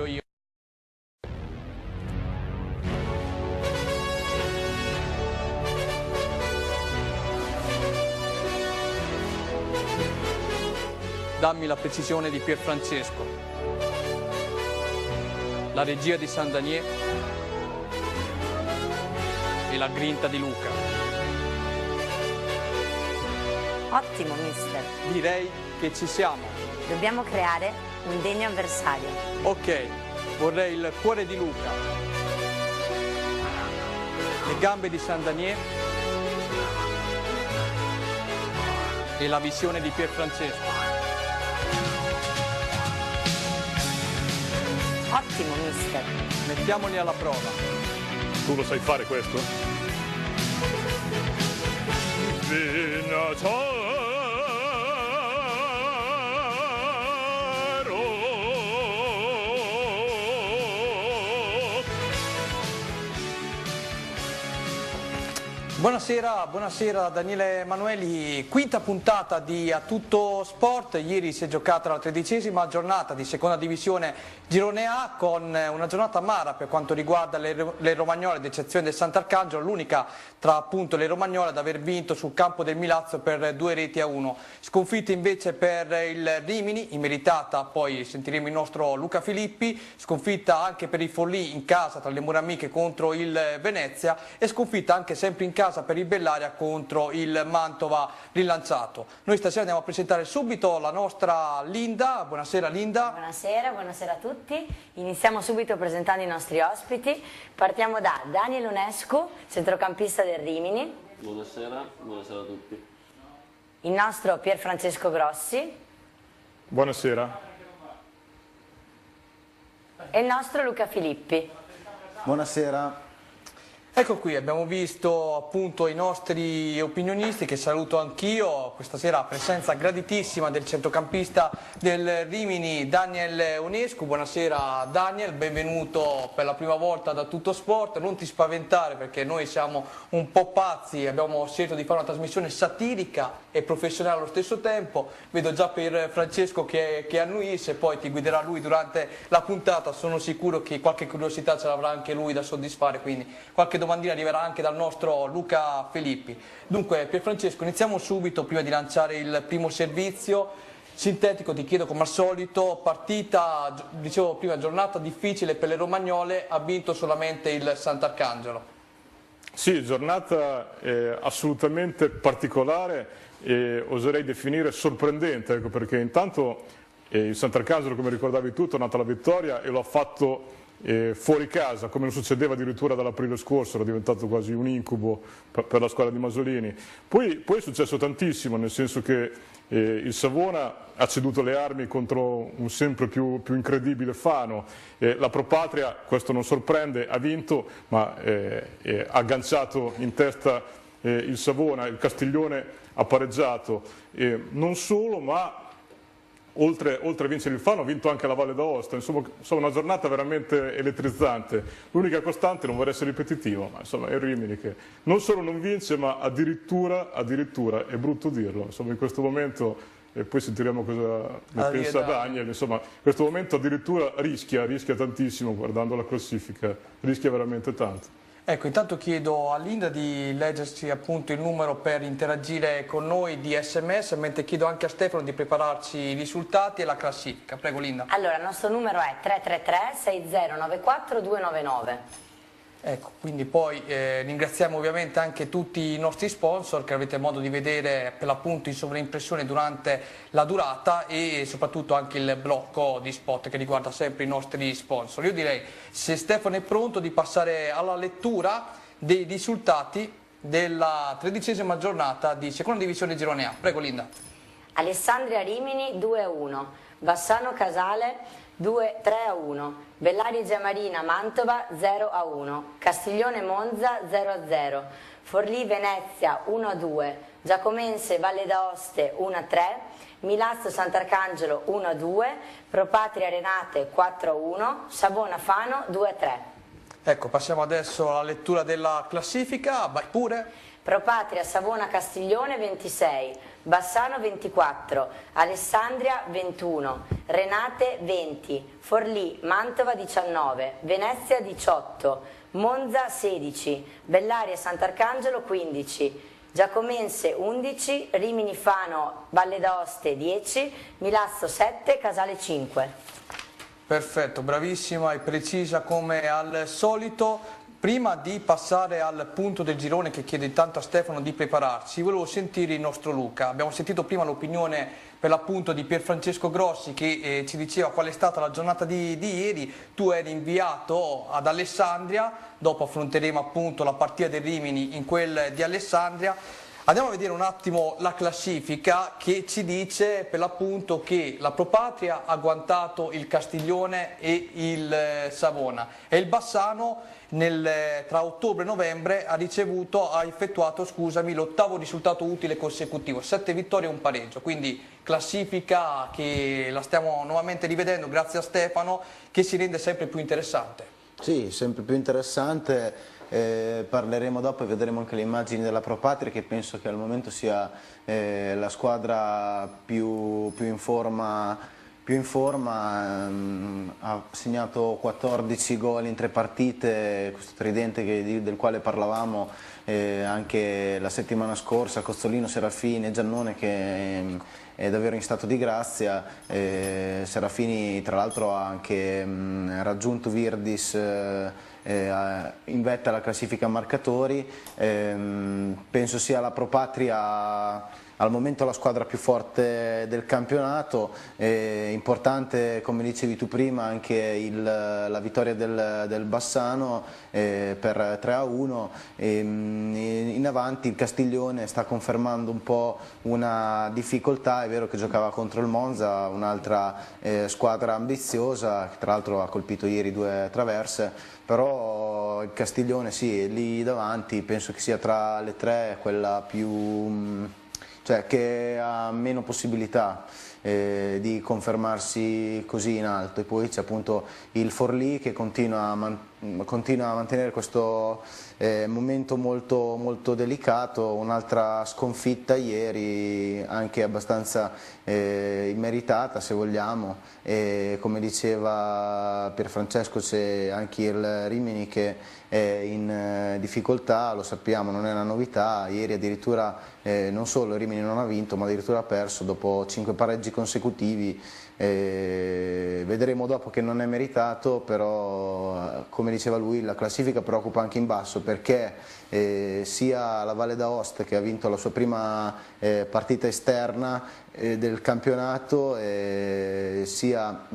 io. Dammi la precisione di Pierfrancesco, la regia di San Daniel e la grinta di Luca. Ottimo, mister. Direi che ci siamo. Dobbiamo creare un degno avversario. Ok, vorrei il cuore di Luca, le gambe di San Daniel e la visione di Pierfrancesco. Ottimo, mister. Mettiamoli alla prova. Tu lo sai fare questo? Buonasera da Daniele Emanueli, quinta puntata di A Tutto Sport. Ieri si è giocata la 13ª giornata di seconda divisione Girone A, con una giornata amara per quanto riguarda le romagnole, ad eccezione del Sant'Arcangelo, l'unica tra appunto le romagnole ad aver vinto sul campo del Milazzo per 2-1. Sconfitta invece per il Rimini, immeritata, poi sentiremo il nostro Luca Filippi, sconfitta anche per i Forlì in casa tra le mura amiche contro il Venezia e sconfitta anche sempre in casa per il Bellaria contro il Mantova rilanciato. Noi stasera andiamo a presentare subito la nostra Linda. Buonasera Linda. Buonasera a tutti. Iniziamo subito presentando i nostri ospiti. Partiamo da Daniel Unescu, centrocampista del Rimini. Buonasera a tutti. Il nostro Pierfrancesco Grossi. Buonasera. E il nostro Luca Filippi. Buonasera. Ecco qui, abbiamo visto appunto i nostri opinionisti, che saluto anch'io. Questa sera presenza graditissima del centrocampista del Rimini, Daniel Unescu. Buonasera Daniel, benvenuto per la prima volta da Tutto Sport. Non ti spaventare perché noi siamo un po' pazzi, abbiamo scelto di fare una trasmissione satirica e professionale allo stesso tempo. Vedo già per Francesco che annuisce, poi ti guiderà lui durante la puntata. Sono sicuro che qualche curiosità ce l'avrà anche lui da soddisfare, quindi qualche domandina arriverà anche dal nostro Luca Filippi. Dunque Pierfrancesco, iniziamo subito prima di lanciare il primo servizio. Sintetico, ti chiedo come al solito, partita, dicevo prima, giornata difficile per le romagnole, ha vinto solamente il Sant'Arcangelo. Sì, giornata assolutamente particolare e oserei definire sorprendente, ecco, perché intanto il Sant'Arcangelo, come ricordavi tu, è tornato alla vittoria e lo ha fatto fuori casa, come non succedeva addirittura dall'aprile scorso, era diventato quasi un incubo per la squadra di Masolini. Poi è successo tantissimo, nel senso che il Savona ha ceduto le armi contro un sempre più incredibile Fano, la Pro Patria, questo non sorprende, ha vinto, ma ha agganciato in testa il Savona, il Castiglione ha pareggiato, non solo, ma oltre a vincere il Fano ha vinto anche la Valle d'Aosta. Insomma una giornata veramente elettrizzante. L'unica costante, non vorrei essere ripetitivo, ma insomma è il Rimini che non solo non vince, ma addirittura, è brutto dirlo, insomma in questo momento, e poi sentiremo cosa ne pensa Daniel, insomma in questo momento addirittura rischia tantissimo, guardando la classifica, rischia veramente tanto. Ecco, intanto chiedo a Linda di leggerci appunto il numero per interagire con noi di SMS, mentre chiedo anche a Stefano di prepararci i risultati e la classifica. Prego Linda. Allora, il nostro numero è 333-6094-299. Ecco, quindi poi ringraziamo ovviamente anche tutti i nostri sponsor che avete modo di vedere per l'appunto in sovraimpressione durante la durata, e soprattutto anche il blocco di spot che riguarda sempre i nostri sponsor. Io direi, se Stefano è pronto, di passare alla lettura dei risultati della 13ª giornata di seconda divisione Girone A. Prego Linda. Alessandria Rimini 2-1, Bassano Casale 3-1, Bellaria Giamarina Mantova 0-1, Castiglione Monza 0-0, Forlì Venezia 1-2, Giacomense Valle d'Aoste 1-3, Milazzo Sant'Arcangelo 1-2, Pro Patria Renate 4-1, Savona Fano 2-3. Ecco, passiamo adesso alla lettura della classifica, vai pure. Pro Patria Savona Castiglione 26, Bassano 24, Alessandria 21, Renate 20, Forlì Mantova 19, Venezia 18, Monza 16, Bellaria Sant'Arcangelo 15, Giacomense 11, Rimini Fano Valle d'Aoste 10, Milazzo 7, Casale 5. Perfetto, bravissima e precisa come al solito. Prima di passare al punto del girone che chiede intanto a Stefano di prepararsi, volevo sentire il nostro Luca. Abbiamo sentito prima l'opinione per l'appunto di Pierfrancesco Grossi che ci diceva qual è stata la giornata di ieri. Tu eri inviato ad Alessandria, dopo affronteremo appunto la partita del Rimini in quel di Alessandria. Andiamo a vedere un attimo la classifica che ci dice per l'appunto che la Pro Patria ha agguantato il Castiglione e il Savona e il Bassano tra ottobre e novembre ha effettuato l'8º risultato utile consecutivo, 7 vittorie e un pareggio, quindi classifica che la stiamo nuovamente rivedendo grazie a Stefano, che si rende sempre più interessante. Sì, sempre più interessante, parleremo dopo e vedremo anche le immagini della Pro Patria, che penso che al momento sia la squadra più in forma. Ha segnato 14 gol in 3 partite, questo tridente del quale parlavamo anche la settimana scorsa, Cozzolino, Serafini e Giannone, che è davvero in stato di grazia. Serafini tra l'altro ha anche raggiunto Virdis in vetta alla classifica marcatori. Penso sia la Pro Patria al momento la squadra più forte del campionato. Importante, come dicevi tu prima, anche la vittoria del Bassano per 3-1. In avanti il Castiglione sta confermando un po' una difficoltà. È vero che giocava contro il Monza, un'altra squadra ambiziosa, che tra l'altro ha colpito ieri 2 traverse, però il Castiglione sì, è lì davanti, penso che sia tra le 3 quella più... cioè che ha meno possibilità di confermarsi così in alto. E poi c'è appunto il Forlì che continua a mantenere questo momento molto delicato. Un'altra sconfitta ieri, anche abbastanza immeritata se vogliamo, e come diceva Pierfrancesco c'è anche il Rimini che è in difficoltà, lo sappiamo, non è una novità. Ieri addirittura non solo il Rimini non ha vinto, ma addirittura ha perso dopo 5 pareggi consecutivi. Vedremo dopo che non è meritato, però come diceva lui la classifica preoccupa anche in basso, perché sia la Valle d'Aoste, che ha vinto la sua prima partita esterna del campionato, sia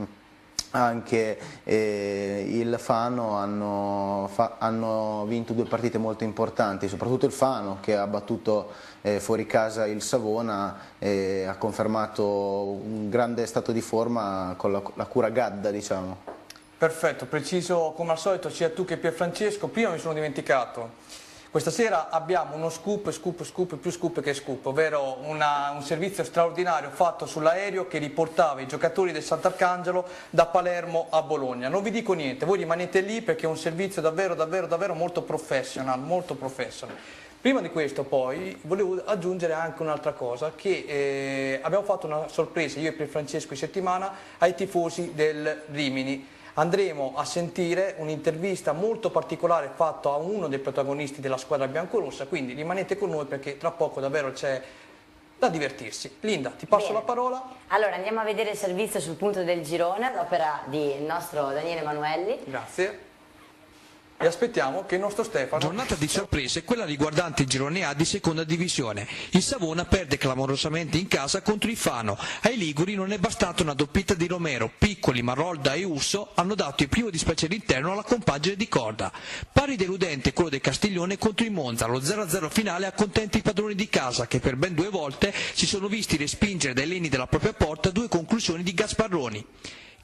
anche il Fano hanno vinto 2 partite molto importanti, soprattutto il Fano che ha battuto fuori casa il Savona e ha confermato un grande stato di forma con la cura Gadda, diciamo. Perfetto, preciso come al solito sia tu che Pierfrancesco. Prima mi sono dimenticato. Questa sera abbiamo uno scoop più scoop che scoop, ovvero un servizio straordinario fatto sull'aereo che riportava i giocatori del Sant'Arcangelo da Palermo a Bologna. Non vi dico niente, voi rimanete lì perché è un servizio davvero molto professional, Prima di questo poi volevo aggiungere anche un'altra cosa, che abbiamo fatto una sorpresa io e Pierfrancesco in settimana ai tifosi del Rimini. Andremo a sentire un'intervista molto particolare fatta a uno dei protagonisti della squadra biancorossa, quindi rimanete con noi perché tra poco davvero c'è da divertirsi. Linda, ti passo la parola. Allora andiamo a vedere il servizio sul punto del girone all'opera del nostro Daniele Emanuelli. Grazie. E aspettiamo che il nostro Stefano... Giornata di sorprese, quella riguardante il girone A di seconda divisione. Il Savona perde clamorosamente in casa contro il Fano. Ai liguri non è bastata una doppietta di Romero. Piccoli, Marolda e Usso hanno dato il primo dispiacere interno alla compagine di corda. Pari deludente quello del Castiglione contro il Monza. Lo 0-0 finale accontenta i padroni di casa, che per ben 2 volte si sono visti respingere dai leni della propria porta 2 conclusioni di Gasparroni.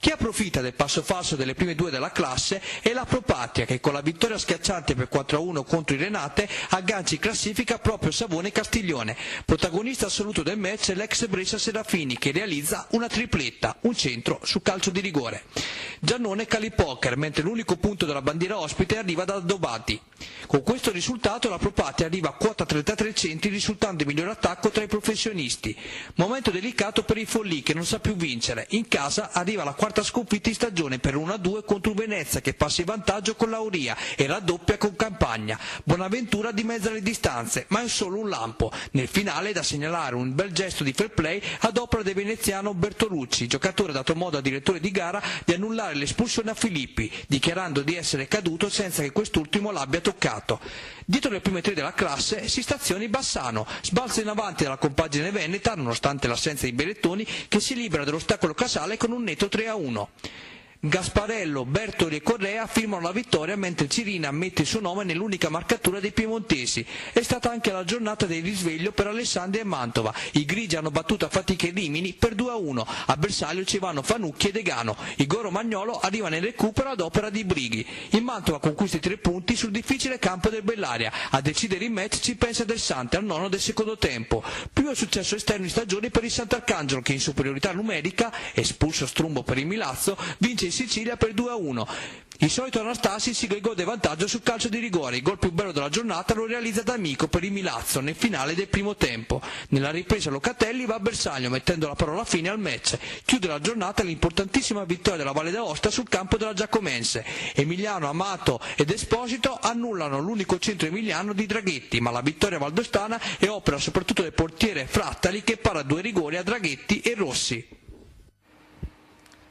Chi approfitta del passo falso delle prime due della classe è la Pro Patria, che con la vittoria schiacciante per 4-1 contro i Renate aggancia in classifica proprio Savona e Castiglione. Protagonista assoluto del match è l'ex Brescia Serafini, che realizza una tripletta, un centro su calcio di rigore. Giannone Calipoker, mentre l'unico punto della bandiera ospite arriva da Dobati. Con questo risultato la Pro Patria arriva a quota 33 centri, risultando il miglior attacco tra i professionisti. Momento delicato per i Follì, che non sa più vincere. In casa arriva la quarta sconfitta in stagione per 1-2 contro Venezia, che passa in vantaggio con Lauria e raddoppia con Campagna. Bonaventura dimezza le distanze, ma è solo un lampo. Nel finale è da segnalare un bel gesto di fair play ad opera del veneziano Bertolucci. Il giocatore ha dato modo al direttore di gara di annullare l'espulsione a Filippi, dichiarando di essere caduto senza che quest'ultimo l'abbia toccato. Dietro le prime tre della classe si stazioni Bassano, sbalza in avanti dalla compagine veneta nonostante l'assenza di Berettoni, che si libera dell'ostacolo casale con un netto 3-1. Gasparello, Bertoli e Correa firmano la vittoria, mentre Cirina mette il suo nome nell'unica marcatura dei piemontesi. È stata anche la giornata del risveglio per Alessandria e Mantova. I grigi hanno battuto a fatica i Rimini per 2-1. A bersaglio ci vanno Fanucchi e Degano. Il Goro Magnolo arriva nel recupero ad opera di Brighi. Il Mantova conquista i 3 punti sul difficile campo del Bellaria. A decidere il match ci pensa Del Sante al nono del secondo tempo. Più è successo esterno in stagione per il Sant'Arcangelo, che in superiorità numerica, espulso Strumbo per il Milazzo, vince in Sicilia per 2-1. Il solito Anastasi si gode vantaggio sul calcio di rigore. Il gol più bello della giornata lo realizza D'Amico per il Milazzo nel finale del primo tempo. Nella ripresa Locatelli va a bersaglio, mettendo la parola fine al match. Chiude la giornata l'importantissima vittoria della Valle d'Aosta sul campo della Giacomense. Emiliano, Amato ed Esposito annullano l'unico centro emiliano di Draghetti, ma la vittoria valdostana è opera soprattutto del portiere Frattali, che para 2 rigori a Draghetti e Rossi.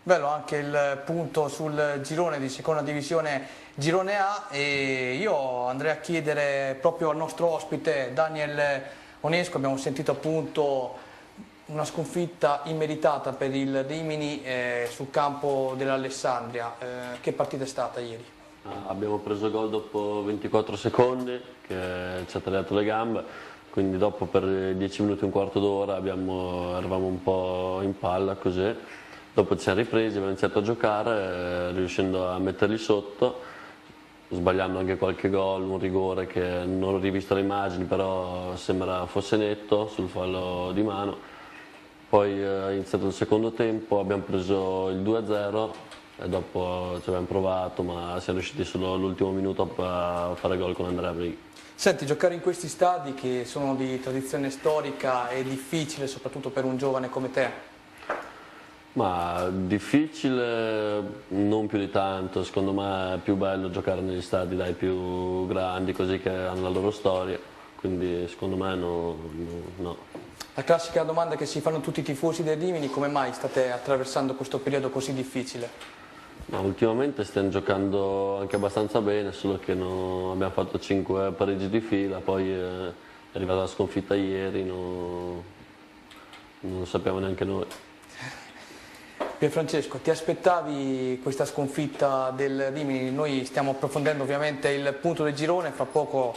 Bello anche il punto sul girone di seconda divisione, girone A, e io andrei a chiedere proprio al nostro ospite Daniel Onesco. Abbiamo sentito appunto una sconfitta immeritata per il Rimini sul campo dell'Alessandria. Che partita è stata ieri? Abbiamo preso gol dopo 24 secondi, che ci ha tagliato le gambe, quindi dopo per 10 minuti e un quarto d'ora eravamo un po' in palla così. Dopo ci siamo ripresi, abbiamo iniziato a giocare, riuscendo a metterli sotto, sbagliando anche qualche gol, un rigore che non ho rivisto le immagini, però sembra fosse netto sul fallo di mano. Poi è iniziato il secondo tempo, abbiamo preso il 2-0 e dopo ci abbiamo provato, ma siamo riusciti solo all'ultimo minuto a fare gol con Andrea Brighi. Senti, giocare in questi stadi che sono di tradizione storica è difficile, soprattutto per un giovane come te? Ma difficile non più di tanto, secondo me è più bello giocare negli stadi più grandi, così, che hanno la loro storia, quindi secondo me no. La classica domanda che si fanno tutti i tifosi del Rimini: come mai state attraversando questo periodo così difficile? Ma ultimamente stiamo giocando anche abbastanza bene, solo che abbiamo fatto 5 pareggi di fila, poi è arrivata la sconfitta ieri, non lo sappiamo neanche noi. Pierfrancesco, ti aspettavi questa sconfitta del Rimini? Noi stiamo approfondendo ovviamente il punto del girone, fra poco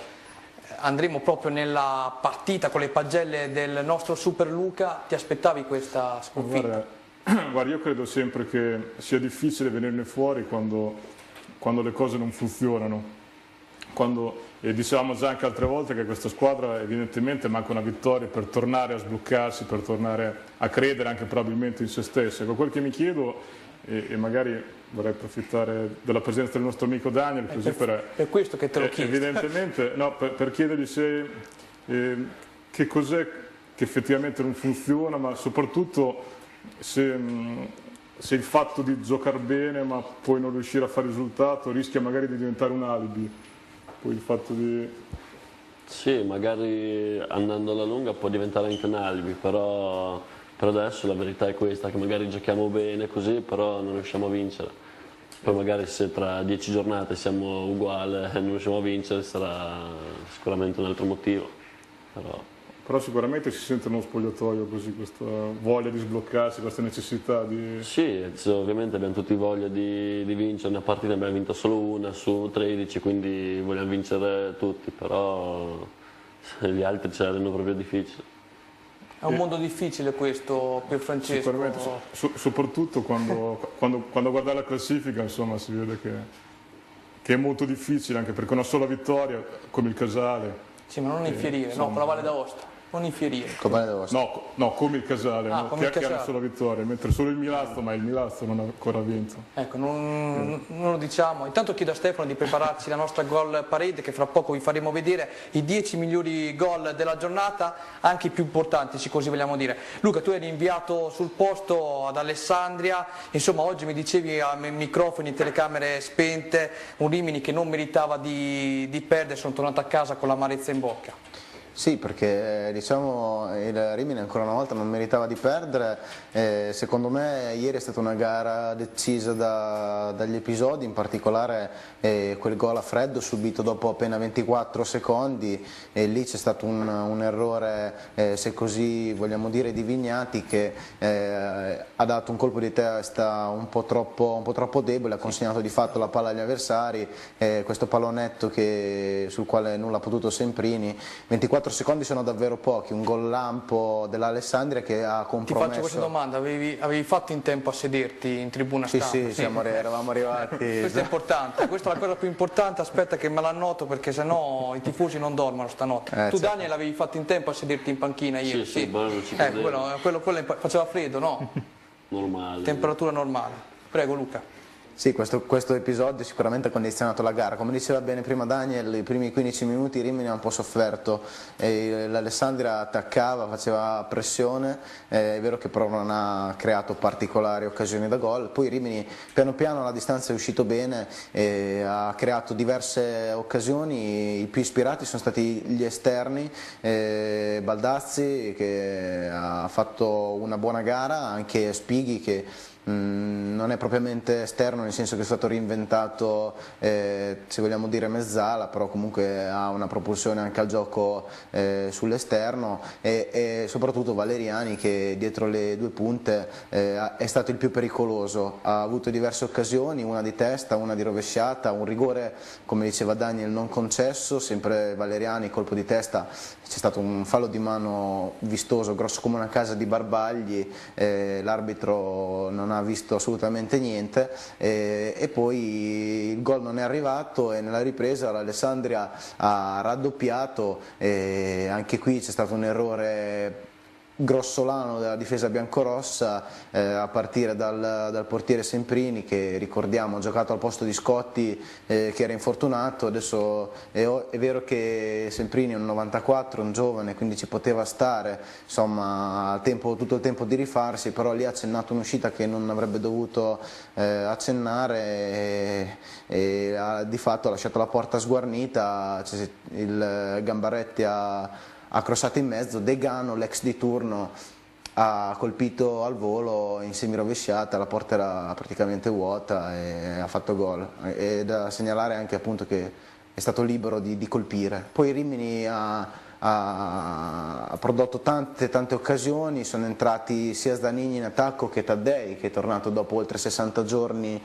andremo proprio nella partita con le pagelle del nostro Super Luca. Ti aspettavi questa sconfitta? Guarda, io credo sempre che sia difficile venirne fuori quando le cose non funzionano. E dicevamo già anche altre volte che questa squadra evidentemente manca una vittoria per tornare a sbloccarsi, per tornare a credere anche probabilmente in se stessa. Ecco, quel che mi chiedo, e magari vorrei approfittare della presenza del nostro amico Daniel, così per questo che te lo chiedo. Evidentemente, no, per chiedergli che cos'è che effettivamente non funziona, ma soprattutto se il fatto di giocare bene ma poi non riuscire a fare risultato rischia magari di diventare un alibi. Poi il fatto di... Sì, magari andando alla lunga può diventare anche un alibi, però per adesso la verità è questa, che magari giochiamo bene così, però non riusciamo a vincere. Poi magari se tra 10 giornate siamo uguali e non riusciamo a vincere sarà sicuramente un altro motivo. Però sicuramente si sente uno spogliatoio così, questa voglia di sbloccarsi, questa necessità di... Sì, ovviamente abbiamo tutti voglia di vincere, una partita ne abbiamo vinta solo una su 13, quindi vogliamo vincere tutti, però gli altri ce la rendono proprio difficile. È un mondo difficile questo per Francesco. Sicuramente, soprattutto quando guarda la classifica, insomma, si vede che è molto difficile, anche perché una sola vittoria, come il Casale. Sì, ma non infierire, insomma, no, con la Valle d'Aosta. Non infierire. No, come il Casale, no? come il che ha Casale. una sola vittoria, mentre solo il Milazzo, ma il Milazzo non ha ancora vinto. Ecco, non lo diciamo. Intanto chiedo a Stefano di prepararci la nostra gol parade, che fra poco vi faremo vedere i 10 migliori gol della giornata, anche i più importanti, se così vogliamo dire. Luca, tu eri inviato sul posto ad Alessandria, insomma oggi mi dicevi a microfoni, telecamere spente, un Rimini che non meritava di perdere, sono tornato a casa con l'amarezza in bocca. Sì, perché diciamo il Rimini ancora una volta non meritava di perdere, secondo me ieri è stata una gara decisa dagli episodi, in particolare quel gol a freddo subito dopo appena 24 secondi e lì c'è stato un errore, se così vogliamo dire, di Vignati che ha dato un colpo di testa un po' troppo debole, ha consegnato di fatto la palla agli avversari, questo pallonetto sul quale nulla ha potuto Semprini. 24 secondi sono davvero pochi, un gol lampo dell'Alessandria che ha compromesso. Ti faccio questa domanda, avevi fatto in tempo a sederti in tribuna stampa? Sì, eravamo arrivati. Questo è importante, questa è la cosa più importante, aspetta che me l'annoto perché sennò i tifosi non dormono stanotte. Tu certo. Daniel avevi fatto in tempo a sederti in panchina ieri? Sì, bello, ci credevo. Quello faceva freddo, no? Normale. Temperatura normale. Prego Luca. Sì, questo episodio sicuramente ha condizionato la gara. Come diceva bene prima Daniel, i primi 15 minuti Rimini ha un po' sofferto, l'Alessandria attaccava, faceva pressione, è vero che però non ha creato particolari occasioni da gol, poi Rimini piano piano alla distanza è uscito bene, ha creato diverse occasioni, i più ispirati sono stati gli esterni, Baldazzi che ha fatto una buona gara, anche Spighi che non è propriamente esterno nel senso che è stato reinventato, se vogliamo dire mezzala, però comunque ha una propulsione anche al gioco sull'esterno e soprattutto Valeriani che dietro le due punte è stato il più pericoloso, ha avuto diverse occasioni, una di testa, una di rovesciata, un rigore come diceva Daniel non concesso, sempre Valeriani, colpo di testa, c'è stato un fallo di mano vistoso, grosso come una casa di Barbagli, l'arbitro non ha visto assolutamente niente e poi il gol non è arrivato e nella ripresa l'Alessandria ha raddoppiato e anche qui c'è stato un errore grossolano della difesa biancorossa a partire dal portiere Semprini che ricordiamo ha giocato al posto di Scotti che era infortunato, adesso è vero che Semprini è un 94, un giovane, quindi ci poteva stare, insomma tutto il tempo di rifarsi, però lì ha accennato un'uscita che non avrebbe dovuto accennare e di fatto ha lasciato la porta sguarnita, il Gambaretti ha crossato in mezzo, Degano, l'ex di turno, ha colpito al volo in semirovesciata, la porta era praticamente vuota e ha fatto gol. È da segnalare anche appunto che è stato libero di colpire. Poi Rimini ha prodotto tante occasioni, sono entrati sia Zdanigni in attacco che Taddei che è tornato dopo oltre 60 giorni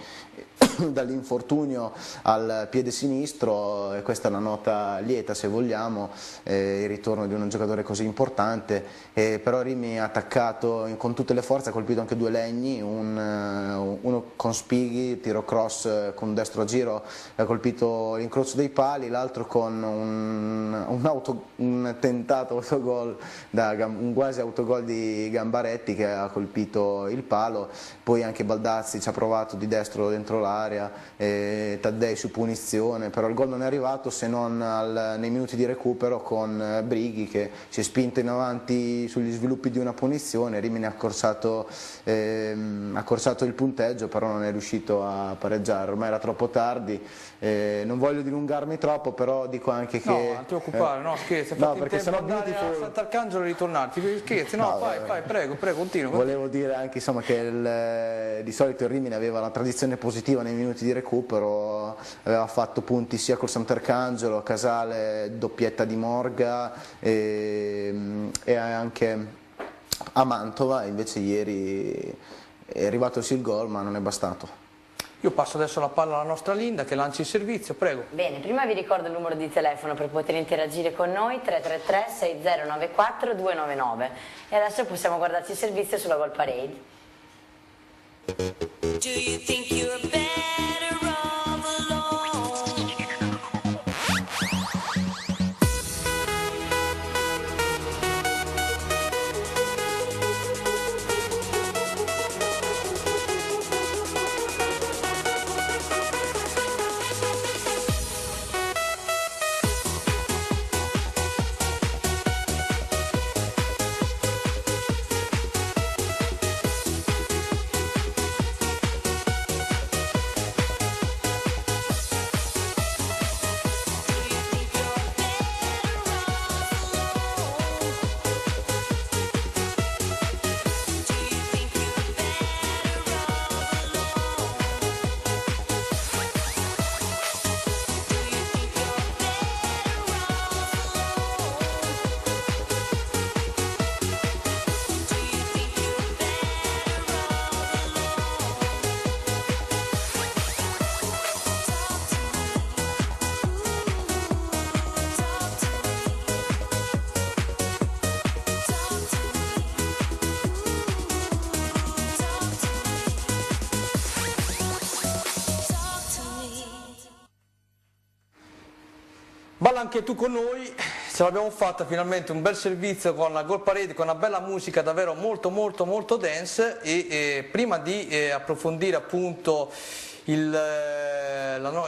dall'infortunio al piede sinistro e questa è una nota lieta se vogliamo, il ritorno di un giocatore così importante, però Rimini ha attaccato con tutte le forze, ha colpito anche due legni, uno con Spighi, tiro cross con destro a giro, ha colpito l'incrocio dei pali, l'altro con un tentato autogol, un quasi autogol di Gambaretti che ha colpito il palo, poi anche Baldazzi ci ha provato di destro dentro l'area, Taddei su punizione, però il gol non è arrivato se non nei minuti di recupero con Brighi che si è spinto in avanti sugli sviluppi di una punizione, Rimini ha accorciato il punteggio però non è riuscito a pareggiare, ormai era troppo tardi, non voglio dilungarmi troppo però dico anche che... No, non ti preoccupare, no scherzi, perché tempo sennò andare a Sant'Arcangelo e ritornarti, scherzi, vai, prego, continua. Volevo dire anche insomma, che di solito il Rimini aveva una tradizione positiva nei minuti di recupero, aveva fatto punti sia col Sant'Arcangelo, a Casale, doppietta di Morga e anche a Mantova, invece ieri è arrivato sì il gol ma non è bastato. Io passo adesso la palla alla nostra Linda che lancia il servizio, prego. Bene, prima vi ricordo il numero di telefono per poter interagire con noi, 333 6094 299, e adesso possiamo guardarci il servizio sulla Gol Parade. Do you think you're better off alone? Balla anche tu con noi, ce l'abbiamo fatta finalmente, un bel servizio con la Gol Parade, con una bella musica davvero molto dance e prima di approfondire appunto il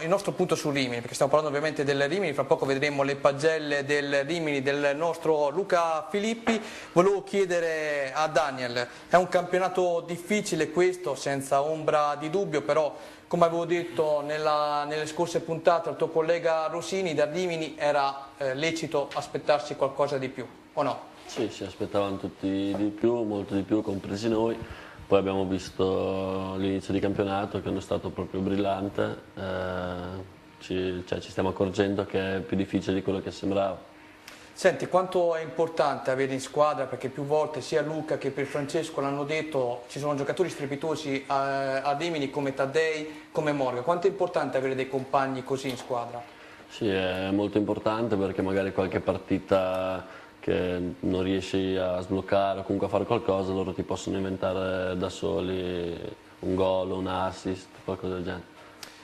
nostro punto su Rimini, perché stiamo parlando ovviamente del Rimini, fra poco vedremo le pagelle del Rimini del nostro Luca Filippi. Volevo chiedere a Daniel, è un campionato difficile questo, senza ombra di dubbio, però come avevo detto nelle scorse puntate al tuo collega Rosini, da Rimini era lecito aspettarsi qualcosa di più, o no? Sì, si aspettavano tutti di più, molto di più, compresi noi. Poi abbiamo visto l'inizio di campionato che è stato proprio brillante, ci stiamo accorgendo che è più difficile di quello che sembrava. Senti, quanto è importante avere in squadra, perché più volte sia Luca che per Francesco l'hanno detto, ci sono giocatori strepitosi a Rimini come Taddei, come Morgan, quanto è importante avere dei compagni così in squadra? Sì, è molto importante perché magari qualche partita che non riesci a sbloccare o comunque a fare qualcosa, loro ti possono inventare da soli un gol, un assist, qualcosa del genere.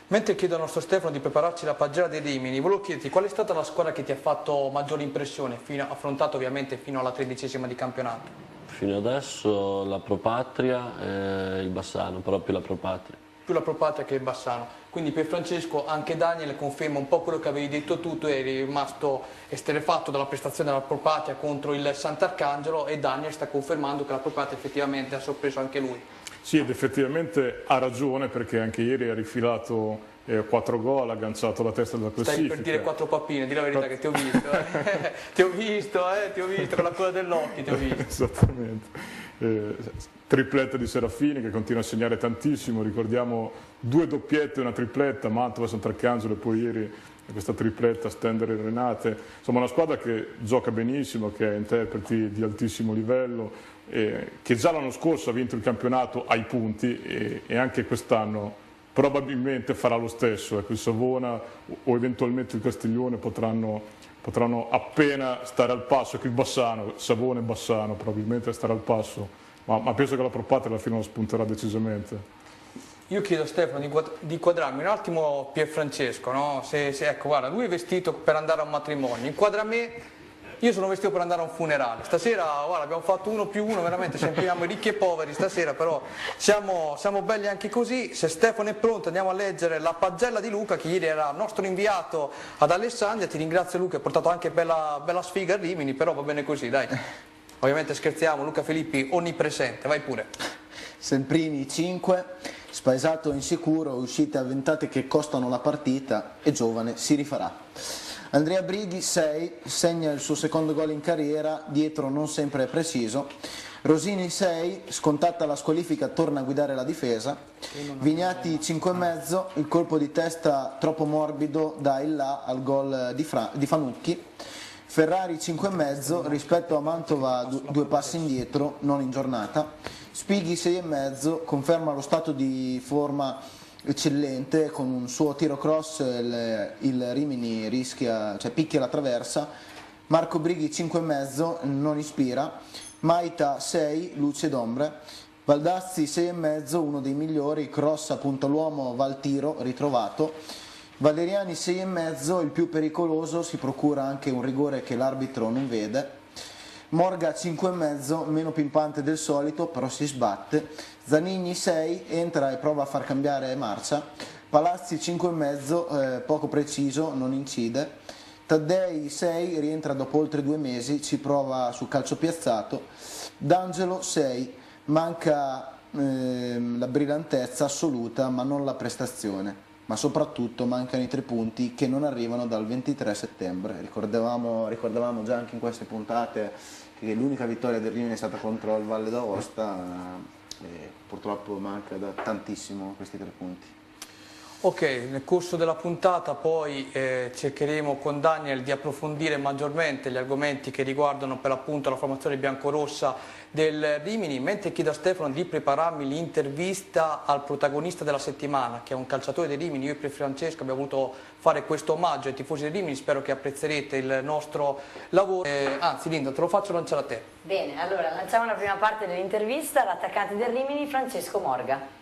Mentre chiedo al nostro Stefano di prepararci la pagella dei Rimini, volevo chiederti qual è stata la squadra che ti ha fatto maggiore impressione, affrontato ovviamente fino alla 13ª di campionato? Fino adesso la Pro Patria e il Bassano, però più la Pro Patria. Più la Pro Patria che il Bassano. Quindi per Francesco anche Daniel conferma un po' quello che avevi detto tu eri rimasto esterrefatto dalla prestazione della Pro Patria contro il Sant'Arcangelo, e Daniel sta confermando che la Pro Patria effettivamente ha sorpreso anche lui. Sì, ed effettivamente ha ragione, perché anche ieri ha rifilato 4 gol, ha agganciato la testa della classifica. Stai per dire 4 pappine, di la verità che ti ho visto. Ti ho visto con la coda dell'occhio, ti ho visto. Esattamente. Tripletta di Serafini che continua a segnare tantissimo, ricordiamo 2 doppiette e una tripletta, Mantova, Sant'Arcangelo e poi ieri questa tripletta Stendere e Renate. Insomma una squadra che gioca benissimo, che ha interpreti di altissimo livello, che già l'anno scorso ha vinto il campionato ai punti e anche quest'anno probabilmente farà lo stesso. Ecco, il Savona o eventualmente il Castiglione potranno appena stare al passo, che il Bassano, Savona e Bassano probabilmente stare al passo, ma penso che la Pro Patria alla fine lo spunterà decisamente. Io chiedo a Stefano di quadrarmi un attimo Pierfrancesco, no? Ecco, guarda, lui è vestito per andare a un matrimonio, inquadra me. Io sono vestito per andare a un funerale, stasera guarda, abbiamo fatto 1+1, veramente sembriamo ricchi e poveri stasera, però siamo belli anche così. Se Stefano è pronto andiamo a leggere la pagella di Luca, che ieri era nostro inviato ad Alessandria. Ti ringrazio Luca, hai portato anche bella sfiga a Rimini, però va bene così, dai. Ovviamente scherziamo, Luca Filippi onnipresente, vai pure. Semprini 5, spaesato insicuro, uscite avventate che costano la partita e giovane si rifarà. Andrea Brighi 6, segna il suo secondo gol in carriera, dietro non sempre è preciso. Rosini 6, scontata la squalifica torna a guidare la difesa. Vignati 5,5, il colpo di testa troppo morbido da il là al gol di Fanucchi. Ferrari 5,5, rispetto a Mantova 2 passi indietro, non in giornata. Spighi 6,5, conferma lo stato di forma eccellente, con un suo tiro cross il Rimini picchia la traversa. Marco Brighi 5,5, non ispira. Maita 6, luce d'ombre. Baldazzi 6,5, uno dei migliori, cross a puntaluomo, va al tiro, ritrovato. Valeriani 6,5, il più pericoloso, si procura anche un rigore che l'arbitro non vede. Morga 5,5, meno pimpante del solito, però si sbatte. Zanigni 6, entra e prova a far cambiare marcia. Palazzi 5,5, poco preciso, non incide. Taddei 6, rientra dopo oltre 2 mesi, ci prova sul calcio piazzato. D'Angelo 6, manca la brillantezza assoluta ma non la prestazione. Ma soprattutto mancano i 3 punti che non arrivano dal 23 settembre. Ricordavamo già anche in queste puntate che l'unica vittoria del Rimini è stata contro il Valle d'Aosta e purtroppo manca da tantissimo questi 3 punti. Ok, nel corso della puntata poi cercheremo con Daniel di approfondire maggiormente gli argomenti che riguardano per l'appunto la formazione biancorossa del Rimini, mentre chiedo a Stefano di prepararmi l'intervista al protagonista della settimana, che è un calciatore del Rimini. Io e Francesco abbiamo voluto fare questo omaggio ai tifosi del Rimini, spero che apprezzerete il nostro lavoro. Anzi Linda, te lo faccio lanciare a te. Bene, allora lanciamo la prima parte dell'intervista, l'attaccante del Rimini Francesco Morga.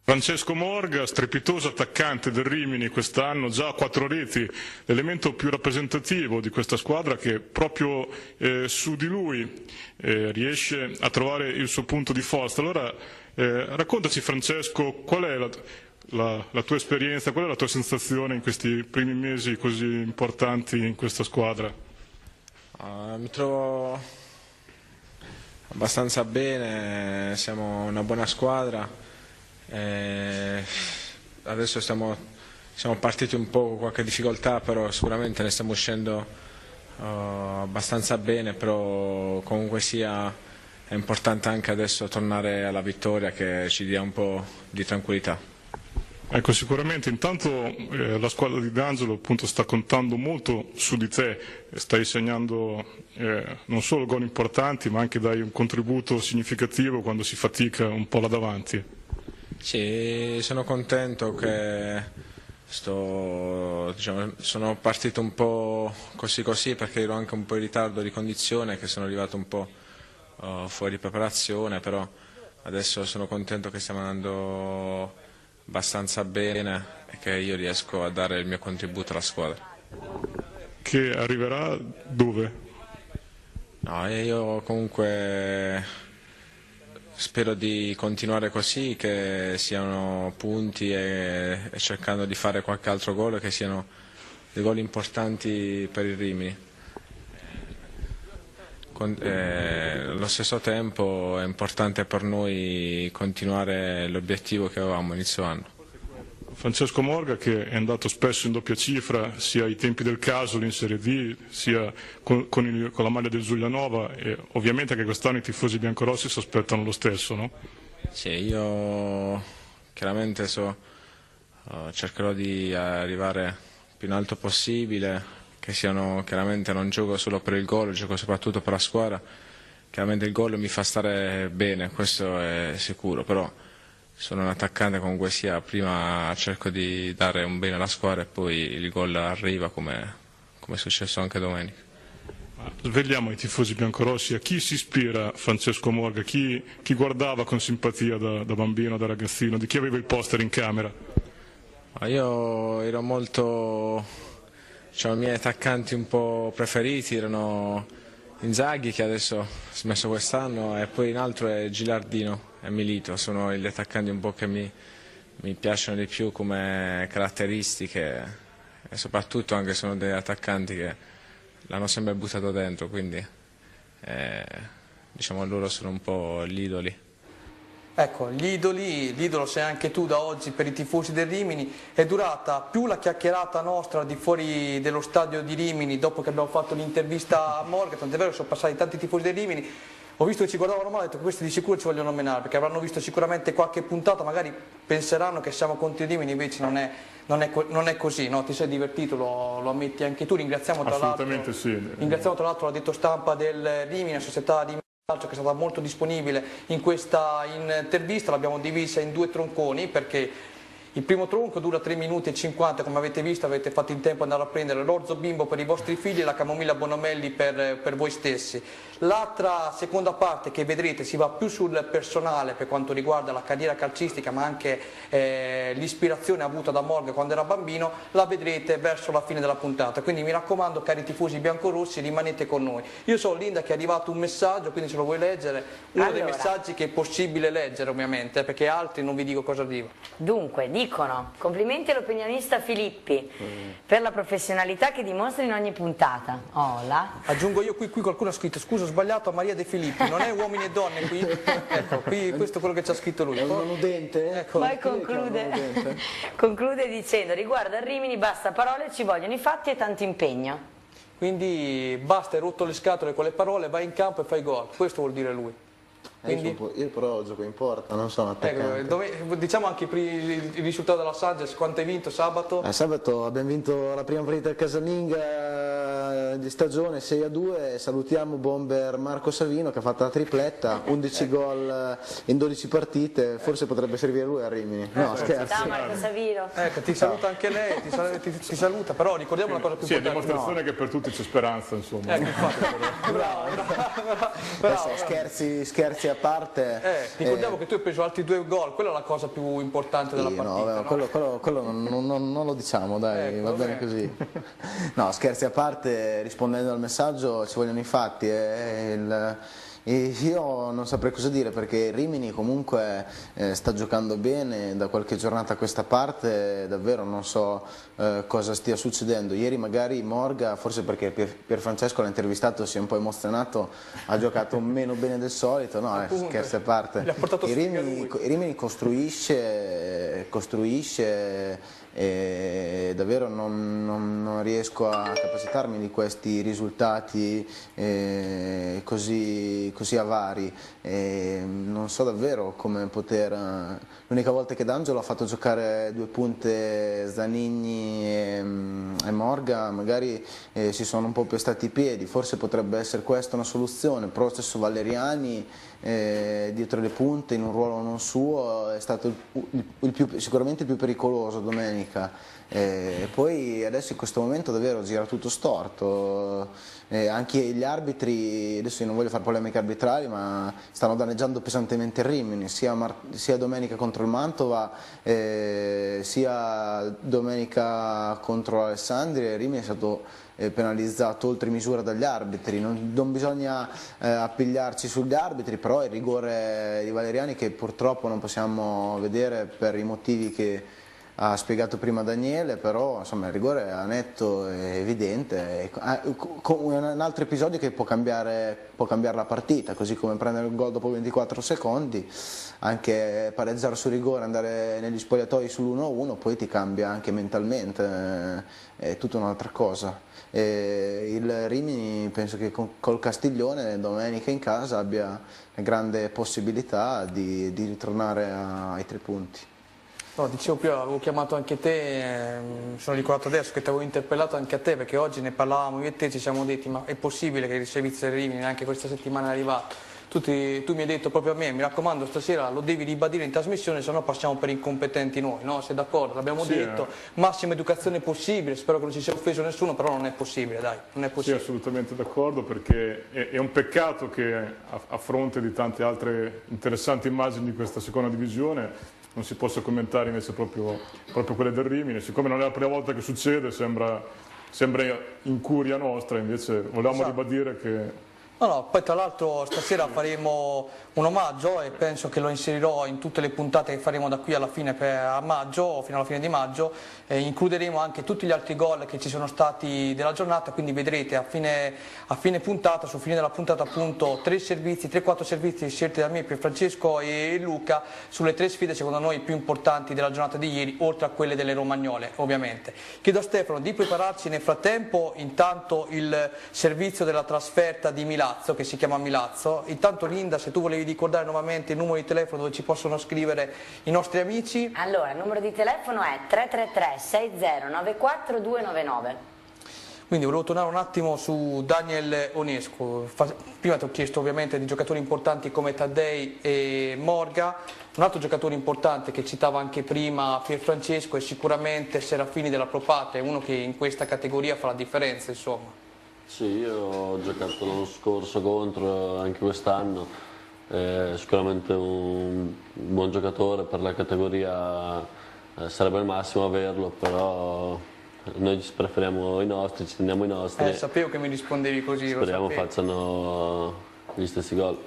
Francesco Morga, strepitoso attaccante del Rimini quest'anno, già 4 reti, l'elemento più rappresentativo di questa squadra che proprio su di lui riesce a trovare il suo punto di forza. Allora raccontaci Francesco, qual è la tua esperienza, qual è la tua sensazione in questi primi mesi così importanti in questa squadra? Mi trovo abbastanza bene, siamo una buona squadra. Adesso siamo partiti un po' con qualche difficoltà, però sicuramente ne stiamo uscendo abbastanza bene, però comunque sia è importante anche adesso tornare alla vittoria che ci dia un po' di tranquillità. Ecco, sicuramente intanto la squadra di D'Angelo appunto sta contando molto su di te, stai segnando non solo gol importanti ma anche dai un contributo significativo quando si fatica un po' là davanti. Sì, sono contento che sono partito un po' così perché ero anche un po' in ritardo di condizione, che sono arrivato un po' fuori preparazione, però adesso sono contento che stiamo andando abbastanza bene e che io riesco a dare il mio contributo alla squadra. Che arriverà dove? No, io comunque spero di continuare così, che siano punti e cercando di fare qualche altro gol, che siano dei gol importanti per il Rimini. Allo stesso tempo è importante per noi continuare l'obiettivo che avevamo inizio anno. Francesco Morga, che è andato spesso in doppia cifra sia ai tempi del Casoli in Serie D sia con la maglia del Giulianova, e ovviamente che quest'anno i tifosi biancorossi si aspettano lo stesso, no? Sì, io chiaramente cercherò di arrivare più in alto possibile, che chiaramente non gioco solo per il gol, gioco soprattutto per la squadra. Chiaramente il gol mi fa stare bene, questo è sicuro, però sono un attaccante, comunque sia, prima cerco di dare un bene alla squadra e poi il gol arriva come è successo anche domenica. Svegliamo i tifosi biancorossi, a chi si ispira Francesco Morga, chi guardava con simpatia da bambino, da ragazzino, di chi aveva il poster in camera? Io ero molto, i miei attaccanti un po' preferiti erano Inzaghi, che adesso ho smesso quest'anno, e poi in altro è Gilardino e Milito, sono gli attaccanti un po' che mi piacciono di più come caratteristiche, e soprattutto anche sono degli attaccanti che l'hanno sempre buttato dentro, quindi loro sono un po' gli idoli. Ecco, l'idolo sei anche tu da oggi per i tifosi del Rimini, è durata più la chiacchierata nostra al di fuori dello stadio di Rimini dopo che abbiamo fatto l'intervista a Morgan, tant'è vero che sono passati tanti tifosi del Rimini, ho visto che ci guardavano male, ho detto che questi di sicuro ci vogliono menare perché avranno visto sicuramente qualche puntata, magari penseranno che siamo contro il Rimini, invece non è così, no? Ti sei divertito, lo ammetti anche tu, ringraziamo tra l'altro, Assolutamente sì. ringraziamo tra l'altro l'addetto stampa del Rimini, la società di che è stata molto disponibile in questa intervista, l'abbiamo divisa in 2 tronconi perché il primo tronco dura 3 minuti e 50, come avete visto avete fatto in tempo ad andare a prendere l'orzo bimbo per i vostri figli e la camomilla Bonomelli per voi stessi. L'altra seconda parte che vedrete si va più sul personale per quanto riguarda la carriera calcistica ma anche l'ispirazione avuta da Morgan quando era bambino, la vedrete verso la fine della puntata, quindi mi raccomando cari tifosi biancorossi rimanete con noi. Io so Linda che è arrivato un messaggio, quindi se lo vuoi leggere, uno dei messaggi che è possibile leggere ovviamente perché altri non vi dico cosa arriva. Dunque, dicono, complimenti all'opinionista Filippi per la professionalità che dimostra in ogni puntata. Aggiungo io qui qualcuno ha scritto, scusa ho sbagliato a Maria De Filippi, non è uomini e donne qui? Ecco, qui questo è quello che ci ha scritto lui. È un monodente? Ecco. Poi conclude dicendo, riguardo al Rimini basta parole, ci vogliono i fatti e tanto impegno. Quindi basta, hai rotto le scatole con le parole, vai in campo e fai gol, questo vuol dire lui. Quindi, io però gioco in porta, non sono attaccante. diciamo anche il risultato della Sagges, quanto hai vinto sabato? Sabato abbiamo vinto la prima partita casalinga di stagione 6-2, salutiamo bomber Marco Savino che ha fatto la tripletta, 11 gol in 12 partite, forse potrebbe servire lui a Rimini. No, scherzo. Ciao Marco Savino. Ecco, ti saluta anche lei, ti saluta, però ricordiamo una cosa più Sì, è importante. dimostrazione che per tutti c'è speranza, insomma. Ecco, infatti, bravo. Scherzi a parte. Ricordiamo che tu hai preso altri 2 gol, quella è la cosa più importante della partita. No? Quello non lo diciamo, dai, Ecco, va bene così. No, scherzi a parte, rispondendo al messaggio, ci vogliono i fatti. Io non saprei cosa dire perché il Rimini comunque sta giocando bene da qualche giornata a questa parte, davvero non so cosa stia succedendo. Ieri magari Morga, forse perché Pierfrancesco l'ha intervistato, si è un po' emozionato, ha giocato meno bene del solito, no, Appunto, scherzi a parte. Il Rimini costruisce e davvero non riesco a capacitarmi di questi risultati così avari, non so davvero come poter. L'unica volta che D'Angelo ha fatto giocare 2 punte Zanigni e Morga magari si sono un po' pestati i piedi, forse potrebbe essere questa una soluzione, però lo stesso Valeriani dietro le punte in un ruolo non suo è stato sicuramente il più pericoloso domenica. E poi adesso in questo momento davvero gira tutto storto, anche gli arbitri, adesso io non voglio fare polemiche arbitrali, ma stanno danneggiando pesantemente il Rimini, sia domenica contro il Mantova, sia domenica contro Alessandria. Il Rimini è stato penalizzato oltre misura dagli arbitri, non bisogna appigliarci sugli arbitri, però il rigore di Valeriani che purtroppo non possiamo vedere per i motivi che ha spiegato prima Daniele, però insomma il rigore è netto e evidente, un altro episodio che può cambiare la partita, così come prendere il gol dopo 24 secondi, anche pareggiare sul rigore, andare negli spogliatoi sull'1-1, poi ti cambia anche mentalmente, è tutta un'altra cosa. Il Rimini penso che col Castiglione domenica in casa abbia una grande possibilità di ritornare ai 3 punti. No, dicevo prima, avevo chiamato anche te, mi sono ricordato adesso che ti avevo interpellato anche a te perché oggi ne parlavamo io e te, ci siamo detti ma è possibile che il servizio del Rimini neanche questa settimana è arrivato? Tu mi hai detto proprio a me, mi raccomando stasera lo devi ribadire in trasmissione, se no passiamo per incompetenti noi, no? Sei d'accordo? L'abbiamo detto, massima educazione possibile, spero che non ci sia offeso nessuno, però non è possibile, dai, non è possibile. Sì, assolutamente d'accordo, perché è un peccato che a fronte di tante altre interessanti immagini di questa seconda divisione non si possa commentare invece proprio quelle del Rimini. Siccome non è la prima volta che succede, sembra incuria nostra, invece volevamo ribadire che No, poi tra l'altro stasera faremo un omaggio e penso che lo inserirò in tutte le puntate che faremo da qui alla fine a maggio, fino alla fine di maggio, includeremo anche tutti gli altri gol che ci sono stati della giornata, quindi vedrete a fine puntata, sul fine della puntata appunto 3-4 servizi scelti da me, Pierfrancesco e Luca, sulle 3 sfide secondo noi più importanti della giornata di ieri, oltre a quelle delle romagnole ovviamente. Chiedo a Stefano di prepararci nel frattempo intanto il servizio della trasferta di Milazzo, che si chiama Milazzo. Intanto Linda, se tu volevi ricordare nuovamente il numero di telefono dove ci possono scrivere i nostri amici. Allora, il numero di telefono è 333 6094 299. Quindi volevo tornare un attimo su Daniel Onescu. Prima ti ho chiesto ovviamente di giocatori importanti come Taddei e Morga. Un altro giocatore importante che citava anche prima Pierfrancesco è sicuramente Serafini della Pro Patria, uno che in questa categoria fa la differenza, insomma. Sì, io ho giocato l'anno scorso contro, anche quest'anno, sicuramente un buon giocatore per la categoria, sarebbe il massimo averlo, però noi preferiamo i nostri, ci teniamo i nostri. Sapevo che mi rispondevi così. Speriamo facciano gli stessi gol.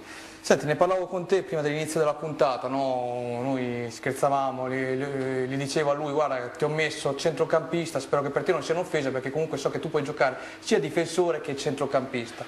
Senti, ne parlavo con te prima dell'inizio della puntata, no? Noi scherzavamo, gli dicevo a lui: guarda, ti ho messo centrocampista, spero che per te non sia un'offesa perché comunque so che tu puoi giocare sia difensore che centrocampista.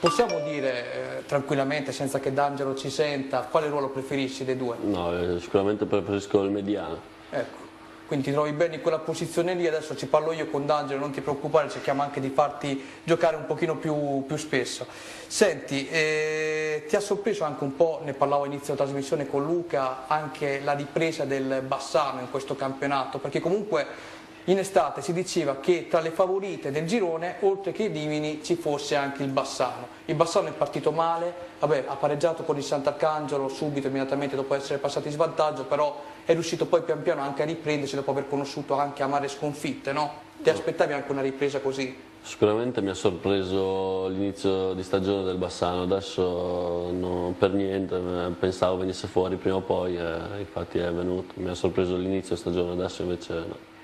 Possiamo dire tranquillamente, senza che D'Angelo ci senta, quale ruolo preferisci dei due? No, sicuramente preferisco il mediano. Ecco. Quindi ti trovi bene in quella posizione lì, adesso ci parlo io con D'Angelo, non ti preoccupare, cerchiamo anche di farti giocare un pochino più spesso. Senti, ti ha sorpreso anche un po', ne parlavo all'inizio della trasmissione con Luca, anche la ripresa del Bassano in questo campionato, perché comunque in estate si diceva che tra le favorite del girone, oltre che i Rimini, ci fosse anche il Bassano. Il Bassano è partito male, vabbè, ha pareggiato con il Sant'Arcangelo subito, immediatamente dopo essere passati in svantaggio, però è riuscito poi pian piano anche a riprendersi dopo aver conosciuto anche amare sconfitte, no? Ti aspettavi anche una ripresa così? Sicuramente mi ha sorpreso l'inizio di stagione del Bassano, adesso non per niente, pensavo venisse fuori prima o poi, infatti è venuto. Mi ha sorpreso l'inizio stagione, adesso invece no.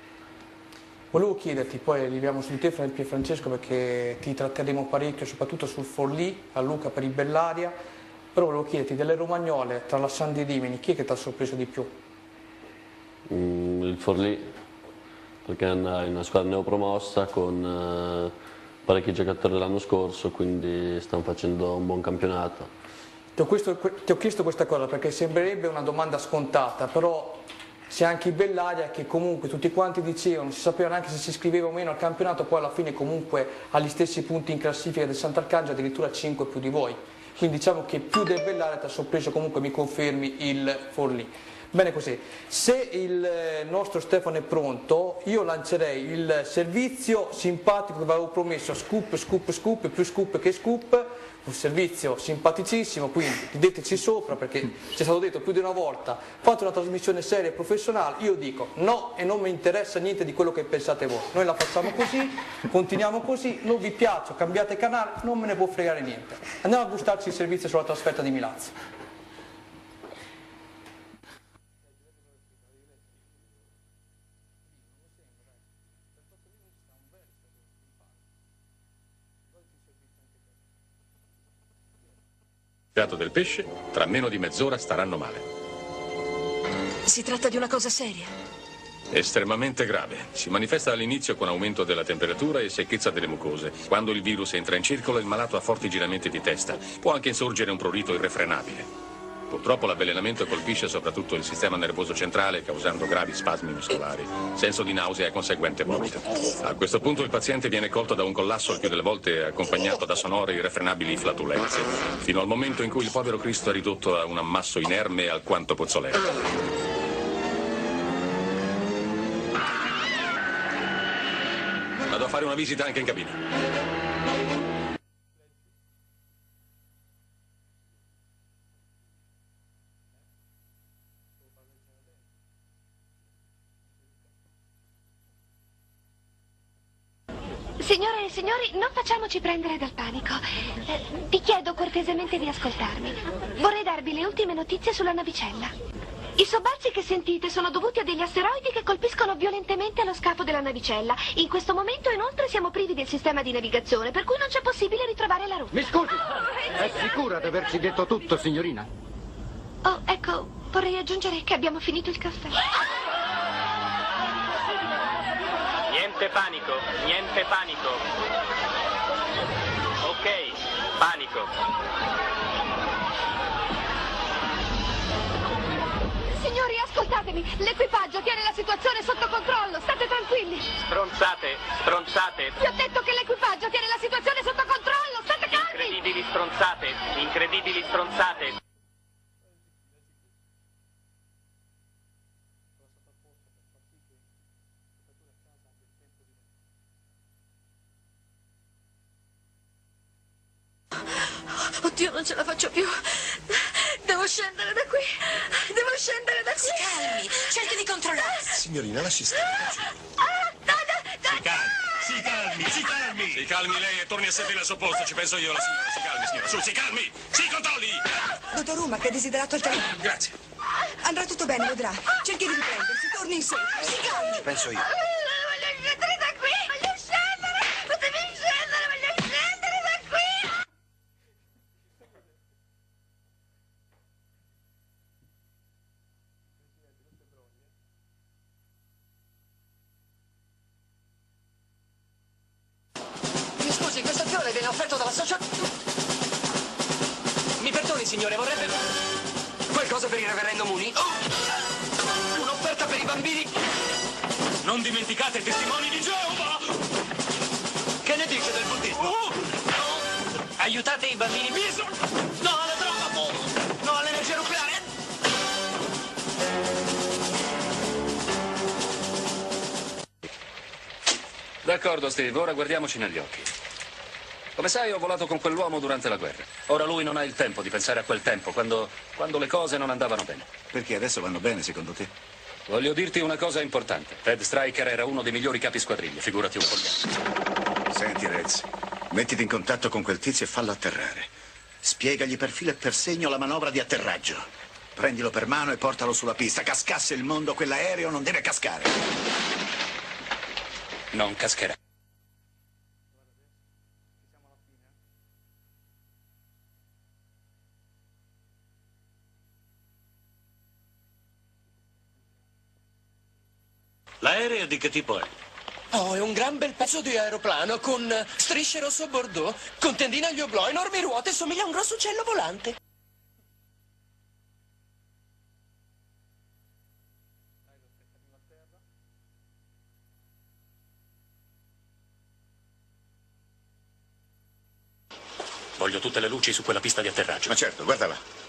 Volevo chiederti, poi arriviamo su di te Pierfrancesco perché ti tratteremo parecchio, soprattutto sul Forlì, a Luca per il Bellaria, però volevo chiederti delle romagnole tra la Sandi e Rimini, chi è che ti ha sorpreso di più? Il Forlì, perché è una squadra neopromossa con parecchi giocatori dell'anno scorso, quindi stanno facendo un buon campionato. Ti ho chiesto questa cosa perché sembrerebbe una domanda scontata, però c'è anche il Bellaria che comunque tutti quanti dicevano, si sapeva anche se si iscriveva o meno al campionato, poi alla fine comunque ha gli stessi punti in classifica del Sant'Arcangelo, addirittura 5 più di voi. Quindi diciamo che più del Bellaria ti ha sorpreso, comunque mi confermi il Forlì. Bene così, se il nostro Stefano è pronto, io lancerei il servizio simpatico che vi avevo promesso, scoop, scoop, scoop, più scoop che scoop, un servizio simpaticissimo, quindi rideteci sopra perché ci è stato detto più di una volta, fate una trasmissione seria e professionale, io dico no e non mi interessa niente di quello che pensate voi, noi la facciamo così, continuiamo così, non vi piace, cambiate canale, non me ne può fregare niente. Andiamo a gustarci il servizio sulla trasferta di Milazzo. Piatto del pesce, tra meno di mezz'ora staranno male. Si tratta di una cosa seria. Estremamente grave. Si manifesta all'inizio con aumento della temperatura e secchezza delle mucose. Quando il virus entra in circolo, il malato ha forti giramenti di testa. Può anche insorgere un prurito irrefrenabile. Purtroppo l'avvelenamento colpisce soprattutto il sistema nervoso centrale, causando gravi spasmi muscolari, senso di nausea e conseguente vomito. A questo punto il paziente viene colto da un collasso il più delle volte accompagnato da sonore irrefrenabili flatulenze, fino al momento in cui il povero Cristo è ridotto a un ammasso inerme e alquanto puzzolente. Vado a fare una visita anche in cabina. Signore e signori, non facciamoci prendere dal panico. Vi chiedo cortesemente di ascoltarmi. Vorrei darvi le ultime notizie sulla navicella. I sobbalzi che sentite sono dovuti a degli asteroidi che colpiscono violentemente lo scafo della navicella. In questo momento inoltre siamo privi del sistema di navigazione, per cui non c'è possibile ritrovare la rotta. Mi scusi, è sicura di averci detto tutto, signorina? Oh, ecco, vorrei aggiungere che abbiamo finito il caffè. Niente panico, niente panico. Ok, panico. Signori, ascoltatemi, l'equipaggio tiene la situazione sotto controllo, state tranquilli. Stronzate, stronzate. Vi ho detto che l'equipaggio tiene la situazione sotto controllo, state calmi. Incredibili stronzate, incredibili stronzate. Oddio, non ce la faccio più. Devo scendere da qui. Devo scendere da qui. Si calmi, cerchi di controllarsi. Signorina, lasci stare. Si calmi, si calmi. Si calmi lei e torni a sedere al suo posto, ci penso io, la signora. Si calmi, signora. Su, si calmi. Si controlli. Dottor Rumack, ha desiderato il telefono. Grazie. Andrà tutto bene, vedrà. Cerchi di riprendersi, torni in sé. Si calmi. Ci penso io. Voglio scendere da qui, voglio scendere. Fatemi scendere, voglio scendere da qui. Mi scusi, questo fiore viene offerto dalla società. Mi perdoni, signore, vorrebbe qualcosa per il reverendo Mooney? Un'offerta per i bambini? Non dimenticate i testimoni di Geova. Che ne dice del buddismo? Aiutate i bambini. No alla droga! No all'energia nucleare! D'accordo, Steve, ora guardiamoci negli occhi. Come sai, ho volato con quell'uomo durante la guerra. Ora lui non ha il tempo di pensare a quel tempo, quando le cose non andavano bene. Perché adesso vanno bene, secondo te? Voglio dirti una cosa importante. Ted Stryker era uno dei migliori capi squadriglia, figurati un po' gli altri. Senti, Rez, mettiti in contatto con quel tizio e fallo atterrare. Spiegagli per filo e per segno la manovra di atterraggio. Prendilo per mano e portalo sulla pista. Cascasse il mondo, quell'aereo non deve cascare. Non cascherà. L'aereo di che tipo è? Oh, è un gran bel pezzo di aeroplano con strisce rosso bordeaux, con tendine agli oblò, enormi ruote, somiglia a un grosso uccello volante. Voglio tutte le luci su quella pista di atterraggio. Ma certo, guarda là.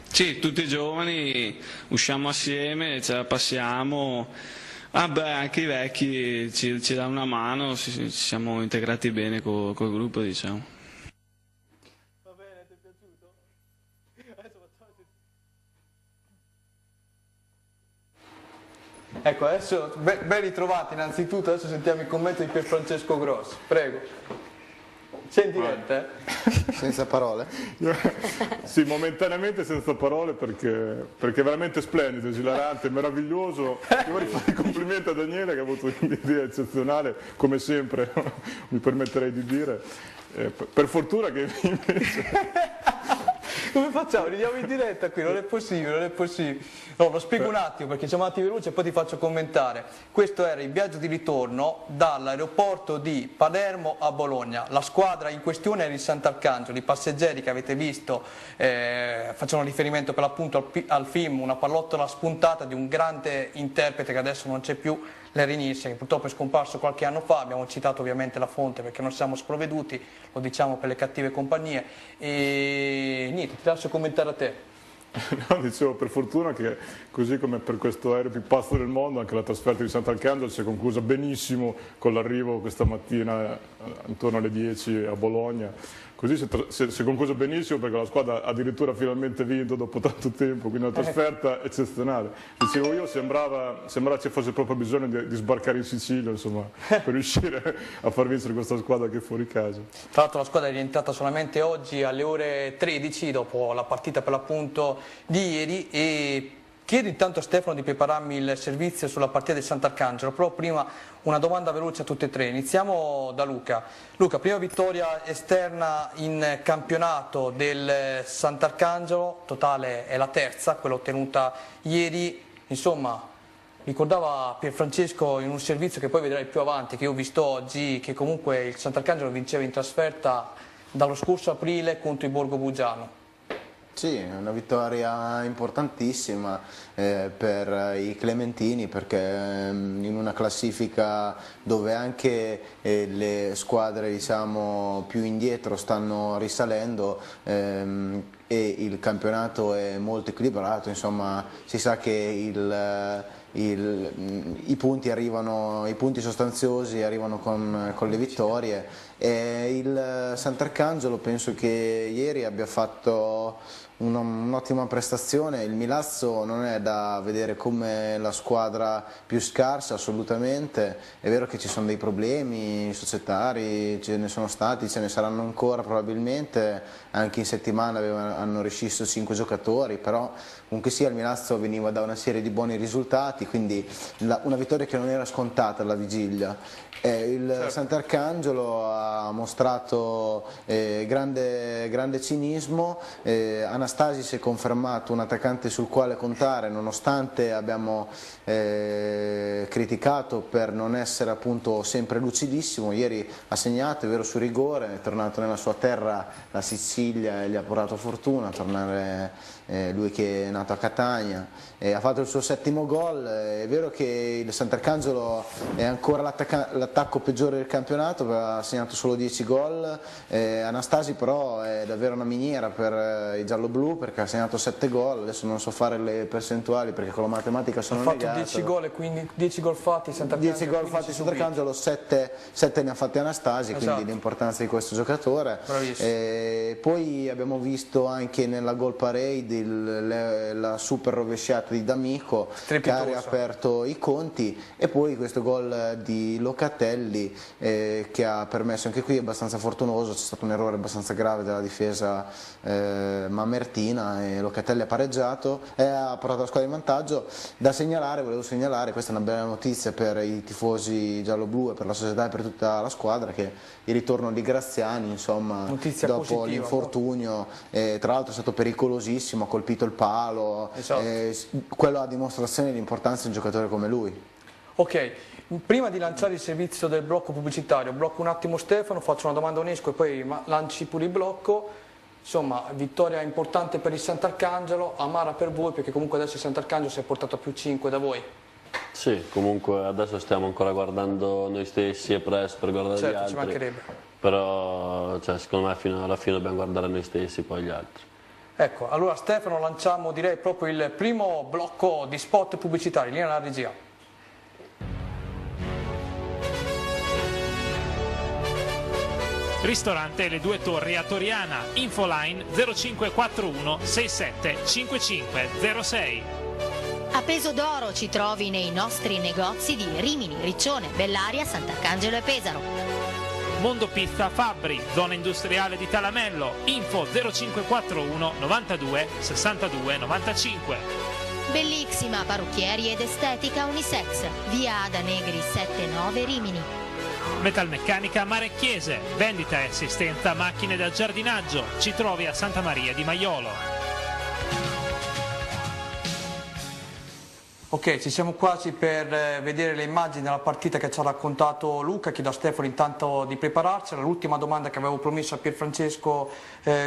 Sì, tutti giovani, usciamo assieme, ce la passiamo. Ah beh, anche i vecchi ci danno una mano, ci siamo integrati bene col gruppo, diciamo. Va bene, ti è piaciuto? Ecco, adesso ben ritrovati innanzitutto, adesso sentiamo il commento di Pierfrancesco Grossi, prego. Sei in diretta, Senza parole? Sì, momentaneamente senza parole perché è veramente splendido, esilarante, meraviglioso. Io vorrei fare i complimenti a Daniele che ha avuto un'idea eccezionale, come sempre mi permetterei di dire. Per fortuna che invece... Come facciamo? Ridiamo in diretta qui, non è possibile, non è possibile. No, lo spiego un attimo perché siamo andati veloci e poi ti faccio commentare. Questo era il viaggio di ritorno dall'aeroporto di Palermo a Bologna. La squadra in questione era il Sant'Arcangelo, i passeggeri che avete visto facevano riferimento per l'appunto al film Una pallottola spuntata di un grande interprete che adesso non c'è più, Larry Nielsen, che purtroppo è scomparso qualche anno fa. Abbiamo citato ovviamente la fonte perché non siamo sprovveduti, lo diciamo per le cattive compagnie. E niente, ti lascio commentare a te. No, dicevo, per fortuna che così come per questo aereo più pazzo del mondo, anche la trasferta di Sant'Arcangelo si è conclusa benissimo con l'arrivo questa mattina intorno alle 10 a Bologna. Così si è conclusa benissimo perché la squadra ha addirittura finalmente vinto dopo tanto tempo, quindi una trasferta eccezionale. Dicevo io, sembrava ci fosse proprio bisogno di sbarcare in Sicilia, insomma, per riuscire a far vincere questa squadra che è fuori casa. Tra l'altro la squadra è rientrata solamente oggi alle ore 13 dopo la partita per l'appunto di ieri e chiedo intanto a Stefano di prepararmi il servizio sulla partita del Sant'Arcangelo, però prima una domanda veloce a tutte e tre. Iniziamo da Luca. Luca, prima vittoria esterna in campionato del Sant'Arcangelo, totale è la terza, quella ottenuta ieri, insomma ricordava Pierfrancesco in un servizio che poi vedrai più avanti, che io ho visto oggi, che comunque il Sant'Arcangelo vinceva in trasferta dallo scorso aprile contro il Borgo Bugiano. Sì, è una vittoria importantissima per i clementini perché in una classifica dove anche le squadre diciamo, più indietro stanno risalendo e il campionato è molto equilibrato, insomma si sa che i punti arrivano, i punti sostanziosi arrivano con le vittorie e il Sant'Arcangelo penso che ieri abbia fatto un'ottima prestazione. Il Milazzo non è da vedere come la squadra più scarsa assolutamente, è vero che ci sono dei problemi societari, ce ne sono stati, ce ne saranno ancora probabilmente, anche in settimana hanno rescisso 5 giocatori, però comunque sia il Milazzo veniva da una serie di buoni risultati, quindi una vittoria che non era scontata alla vigilia. Il Sant'Arcangelo ha mostrato grande cinismo, Anastasi si è confermato un attaccante sul quale contare nonostante abbiamo criticato per non essere appunto sempre lucidissimo. Ieri ha segnato, è vero, su rigore, è tornato nella sua terra, la Sicilia, e gli ha portato fortuna a tornare lui che è nato a Catania, ha fatto il suo 7° gol. È vero che il Sant'Arcangelo è ancora l'attacco peggiore del campionato, ha segnato solo 10 gol, Anastasi però è davvero una miniera per i gialloblu perché ha segnato 7 gol, adesso non so fare le percentuali perché con la matematica sono negato. Ha fatto 10 gol e quindi 10 gol fatti Sant'Arcangelo. 10 gol fatti Sant'Arcangelo, 7 ne ha fatti Anastasi, esatto. Quindi l'importanza di questo giocatore. Poi abbiamo visto anche nella goal parade la super rovesciata di D'Amico che ha riaperto i conti e poi questo gol di Locatelli che ha permesso, anche qui abbastanza fortunoso, c'è stato un errore abbastanza grave della difesa mamertina e Locatelli ha pareggiato e ha portato la squadra in vantaggio. Da segnalare, volevo segnalare, questa è una bella notizia per i tifosi giallo-blu e per la società e per tutta la squadra, che il ritorno di Graziani, insomma, notizia dopo positiva, l'infortunio, tra l'altro è stato pericolosissimo, ha colpito il palo, esatto. Quello a dimostrazione dell'importanza di un giocatore come lui. Ok, prima di lanciare il servizio del blocco pubblicitario, blocco un attimo Stefano, faccio una domanda a Onesco e poi lanci pure il blocco. Insomma, vittoria importante per il Sant'Arcangelo, amara per voi perché comunque adesso il Sant'Arcangelo si è portato a più 5 da voi. Sì, comunque adesso stiamo ancora guardando noi stessi, è presto per guardare certo, gli altri. Ci mancherebbe. Però secondo me fino alla fine dobbiamo guardare noi stessi, poi gli altri. Ecco, allora Stefano lanciamo direi proprio il primo blocco di spot pubblicitari, linea alla regia. Ristorante Le Due Torri a Toriana, infoline 0541 67 5506. A peso d'oro ci trovi nei nostri negozi di Rimini, Riccione, Bellaria, Sant'Arcangelo e Pesaro. Mondo Pizza Fabbri, zona industriale di Talamello, info 0541 92 62 95. Bellissima parrucchieri ed estetica unisex, via Ada Negri 79 Rimini. Metalmeccanica Marecchiese, vendita e assistenza macchine da giardinaggio, ci trovi a Santa Maria di Maiolo. Ok, ci siamo quasi per vedere le immagini della partita che ci ha raccontato Luca. Chiedo a Stefano intanto di prepararcela. L'ultima domanda che avevo promesso a Pierfrancesco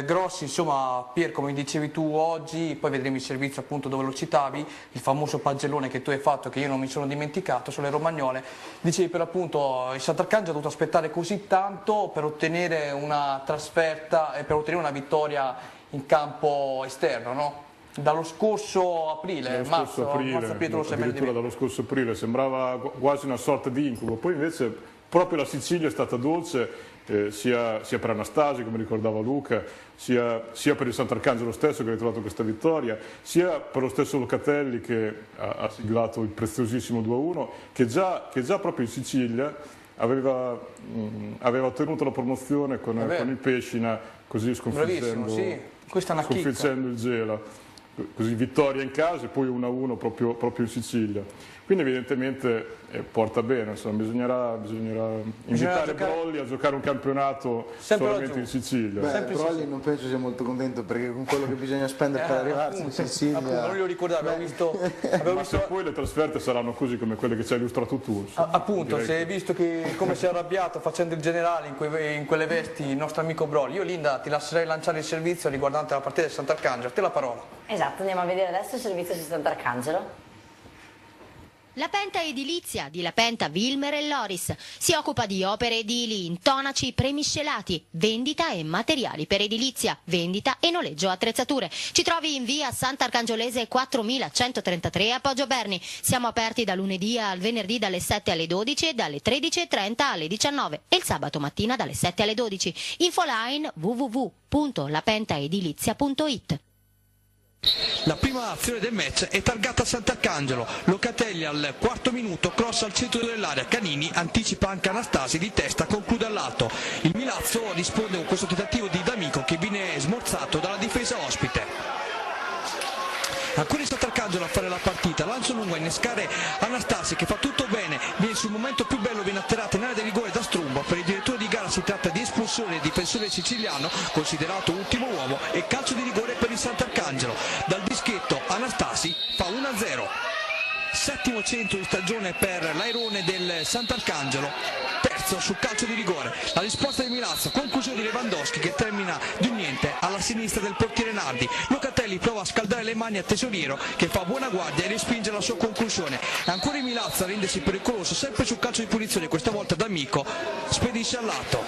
Grossi, insomma Pier, come dicevi tu oggi, poi vedremo il servizio appunto dove lo citavi, il famoso pagellone che tu hai fatto che io non mi sono dimenticato sulle romagnole, dicevi per appunto il Sant'Arcangelo ha dovuto aspettare così tanto per ottenere una trasferta e per ottenere una vittoria in campo esterno, no? Dallo scorso aprile, marzo-aprile tu lo sai bene di me. Addirittura dallo scorso aprile, sembrava quasi una sorta di incubo, poi invece proprio la Sicilia è stata dolce, sia per Anastasi, come ricordava Luca, sia per il Sant'Arcangelo stesso che ha ritrovato questa vittoria, sia per lo stesso Locatelli che ha siglato il preziosissimo 2-1, che già proprio in Sicilia aveva ottenuto la promozione con il Pescina, così sconfiggendo il Gela. Così vittoria in casa e poi 1-1 proprio in Sicilia. Quindi evidentemente porta bene, insomma, bisognerà invitare Brolli a giocare un campionato solamente in Sicilia. Brolli non penso sia molto contento, perché con quello che bisogna spendere per arrivarsi in Sicilia... Appunto, non lo ricordavo, abbiamo visto... poi le trasferte saranno così come quelle che ci hai illustrato tu. Appunto, se hai visto come si è arrabbiato facendo il generale in quelle vesti il nostro amico Brolli, io Linda ti lascerei lanciare il servizio riguardante la partita del Sant'Arcangelo, a te la parola. Esatto, andiamo a vedere adesso il servizio su Sant'Arcangelo. La Penta Edilizia di La Penta, Wilmer e Loris si occupa di opere edili, intonaci, premiscelati, vendita e materiali per edilizia, vendita e noleggio attrezzature. Ci trovi in via Sant'Arcangiolese 4133 a Poggio Berni. Siamo aperti da lunedì al venerdì dalle 7 alle 12 e dalle 13:30 alle 19 e il sabato mattina dalle 7 alle 12. Infoline www.lapentaedilizia.it. La prima azione del match è targata a Sant'Arcangelo, Locatelli al quarto minuto, cross al centro dell'area, Canini anticipa anche Anastasi di testa, conclude all'alto. Il Milazzo risponde con questo tentativo di D'Amico che viene smorzato dalla difesa ospite. Ancora il Sant'Arcangelo a fare la partita, lancio lungo a innescare Anastasi che fa tutto bene, viene sul momento più bello, viene atterrata in area di rigore da Strumbo. Per il direttore di gara si tratta di espulsione del difensore siciliano, considerato ultimo uomo, e calcio di rigore per il Sant'Arcangelo. Dal dischetto Anastasi fa 1-0. Settimo centro di stagione per l'Airone del Sant'Arcangelo, terzo sul calcio di rigore. La risposta di Milazzo, conclusione di Lewandowski che termina di niente alla sinistra del portiere Nardi. Locatelli prova a scaldare le mani a Tesoriero che fa buona guardia e respinge la sua conclusione. Ancora in Milazzo a rendersi pericoloso, sempre sul calcio di punizione, questa volta D'Amico spedisce al lato.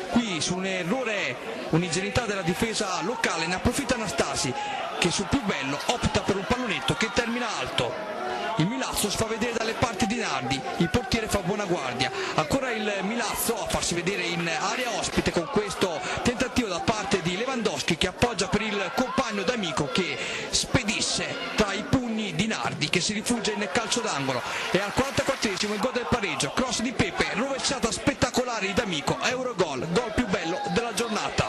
Qui su un errore, un'ingenuità della difesa locale, ne approfitta Anastasi che sul più bello opta per un pallonetto che termina alto. Il Milazzo si fa vedere dalle parti di Nardi, il portiere fa buona guardia. Ancora il Milazzo a farsi vedere in area ospite con questo tentativo da parte di Lewandowski che appoggia per il compagno D'Amico che spedisce tra i pugni di Nardi che si rifugia in calcio d'angolo. E al 44esimo il gol del pareggio, cross di Pepe, rovesciata spettacolare di D'Amico, Eurogol, gol più bello della giornata.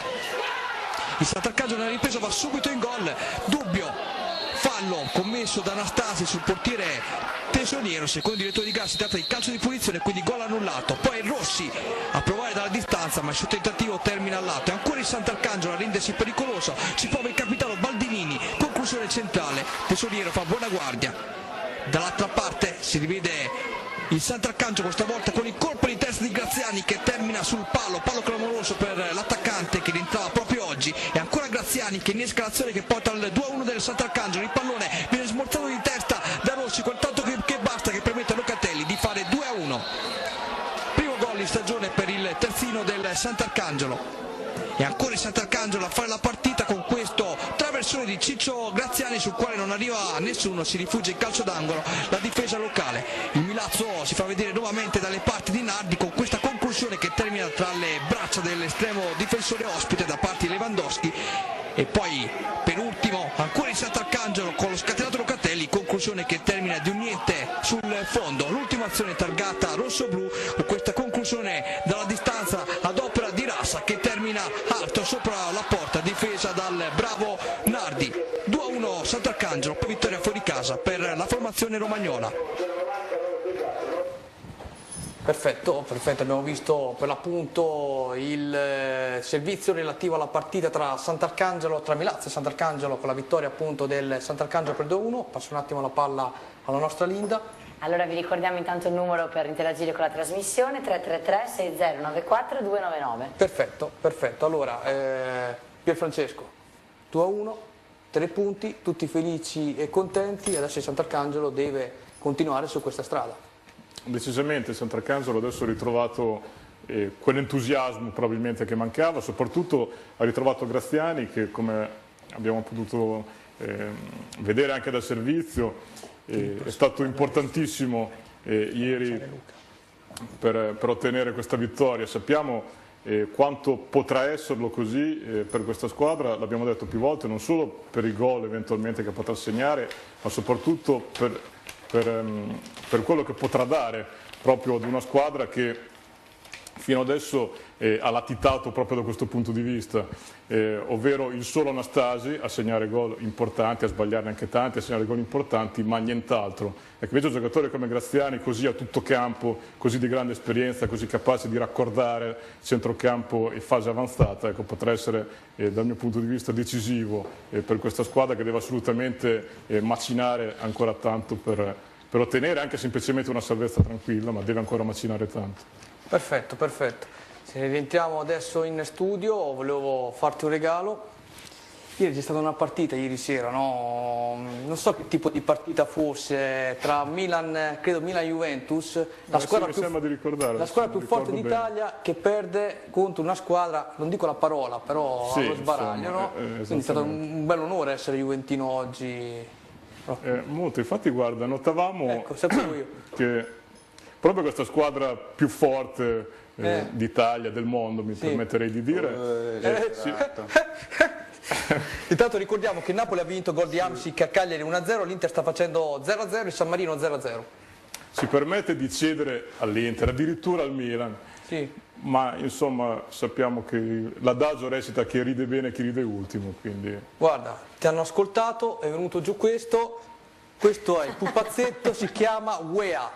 Il Sant'Arcangelo nella ripresa va subito in gol, dubbio. Fallo commesso da Anastasi sul portiere Tesoriero, secondo il direttore di gara si tratta di calcio di punizione, quindi gol annullato. Poi Rossi a provare dalla distanza ma il suo tentativo termina al lato. E ancora il Sant'Arcangelo a rendersi pericoloso, ci prova il capitano Baldinini, conclusione centrale, Tesoriero fa buona guardia. Dall'altra parte si rivede il Sant'Arcangelo stavolta con il colpo di testa di Graziani che termina sul palo clamoroso per l'attaccante che rientrava proprio oggi. E ancora Graziani che innesca l'azione che porta al 2-1 del Sant'Arcangelo. Il pallone viene smorzato di testa da Rossi, quel tanto che basta che permette a Locatelli di fare 2-1. Primo gol in stagione per il terzino del Sant'Arcangelo. E ancora il Sant'Arcangelo a fare la partita con questo traversone di Ciccio Graziani sul quale non arriva nessuno, si rifugia in calcio d'angolo la difesa locale. Il Milazzo si fa vedere nuovamente dalle parti di Nardi con questa conclusione che termina tra le braccia dell'estremo difensore ospite da parte di Lewandowski. E poi per ultimo ancora il Sant'Arcangelo con lo scatenato Locatelli, conclusione che termina di un niente sul fondo. L'ultima azione targata rosso-blu con questa conclusione dalla distanza ad opera di Rassa che termina alto sopra la porta, difesa dal bravo Nardi. 2-1 Sant'Arcangelo, poi vittoria fuori casa per la formazione romagnola. Perfetto, abbiamo visto per l'appunto il servizio relativo alla partita tra Milazzo e Sant'Arcangelo con la vittoria appunto del Sant'Arcangelo per 2-1. Passo un attimo la palla alla nostra Linda. Allora vi ricordiamo intanto il numero per interagire con la trasmissione, 333-6094-299. Perfetto, allora Pierfrancesco, 2-1, 3 punti, tutti felici e contenti, adesso il Sant'Arcangelo deve continuare su questa strada. Decisamente il Sant'Arcangelo adesso ha ritrovato quell'entusiasmo probabilmente che mancava, soprattutto ha ritrovato Graziani che, come abbiamo potuto vedere anche dal servizio, è stato importantissimo ieri per ottenere questa vittoria. Sappiamo quanto potrà esserlo così per questa squadra, l'abbiamo detto più volte, non solo per i gol eventualmente che potrà segnare, ma soprattutto per quello che potrà dare proprio ad una squadra che fino adesso ha latitato proprio da questo punto di vista, ovvero il solo Anastasi a segnare gol importanti, a sbagliarne anche tanti, a segnare gol importanti, ma nient'altro. Ecco, invece un giocatore come Graziani, così a tutto campo, così di grande esperienza, così capace di raccordare centrocampo e fase avanzata, ecco, potrà essere dal mio punto di vista decisivo per questa squadra che deve assolutamente macinare ancora tanto per ottenere anche semplicemente una salvezza tranquilla, ma deve ancora macinare tanto. Perfetto, perfetto. Se rientriamo adesso in studio, volevo farti un regalo. Ieri c'è stata una partita, ieri sera, no? Non so che tipo di partita fosse, tra Milan, credo Milan-Juventus, la squadra più forte d'Italia che perde contro una squadra, non dico la parola, però allo sbaraglio, no? Quindi è stato un bel onore essere juventino oggi. Molto, infatti guarda, notavamo che proprio questa squadra più forte d'Italia, del mondo, mi permetterei di dire. Intanto ricordiamo che il Napoli ha vinto gol di Hamsik a Cagliari 1-0, l'Inter sta facendo 0-0, il San Marino 0-0. Si permette di cedere all'Inter, addirittura al Milan. Ma insomma sappiamo che l'adagio recita chi ride bene e chi ride ultimo. Quindi... Guarda, ti hanno ascoltato, è venuto giù questo è il pupazzetto, si chiama UEA.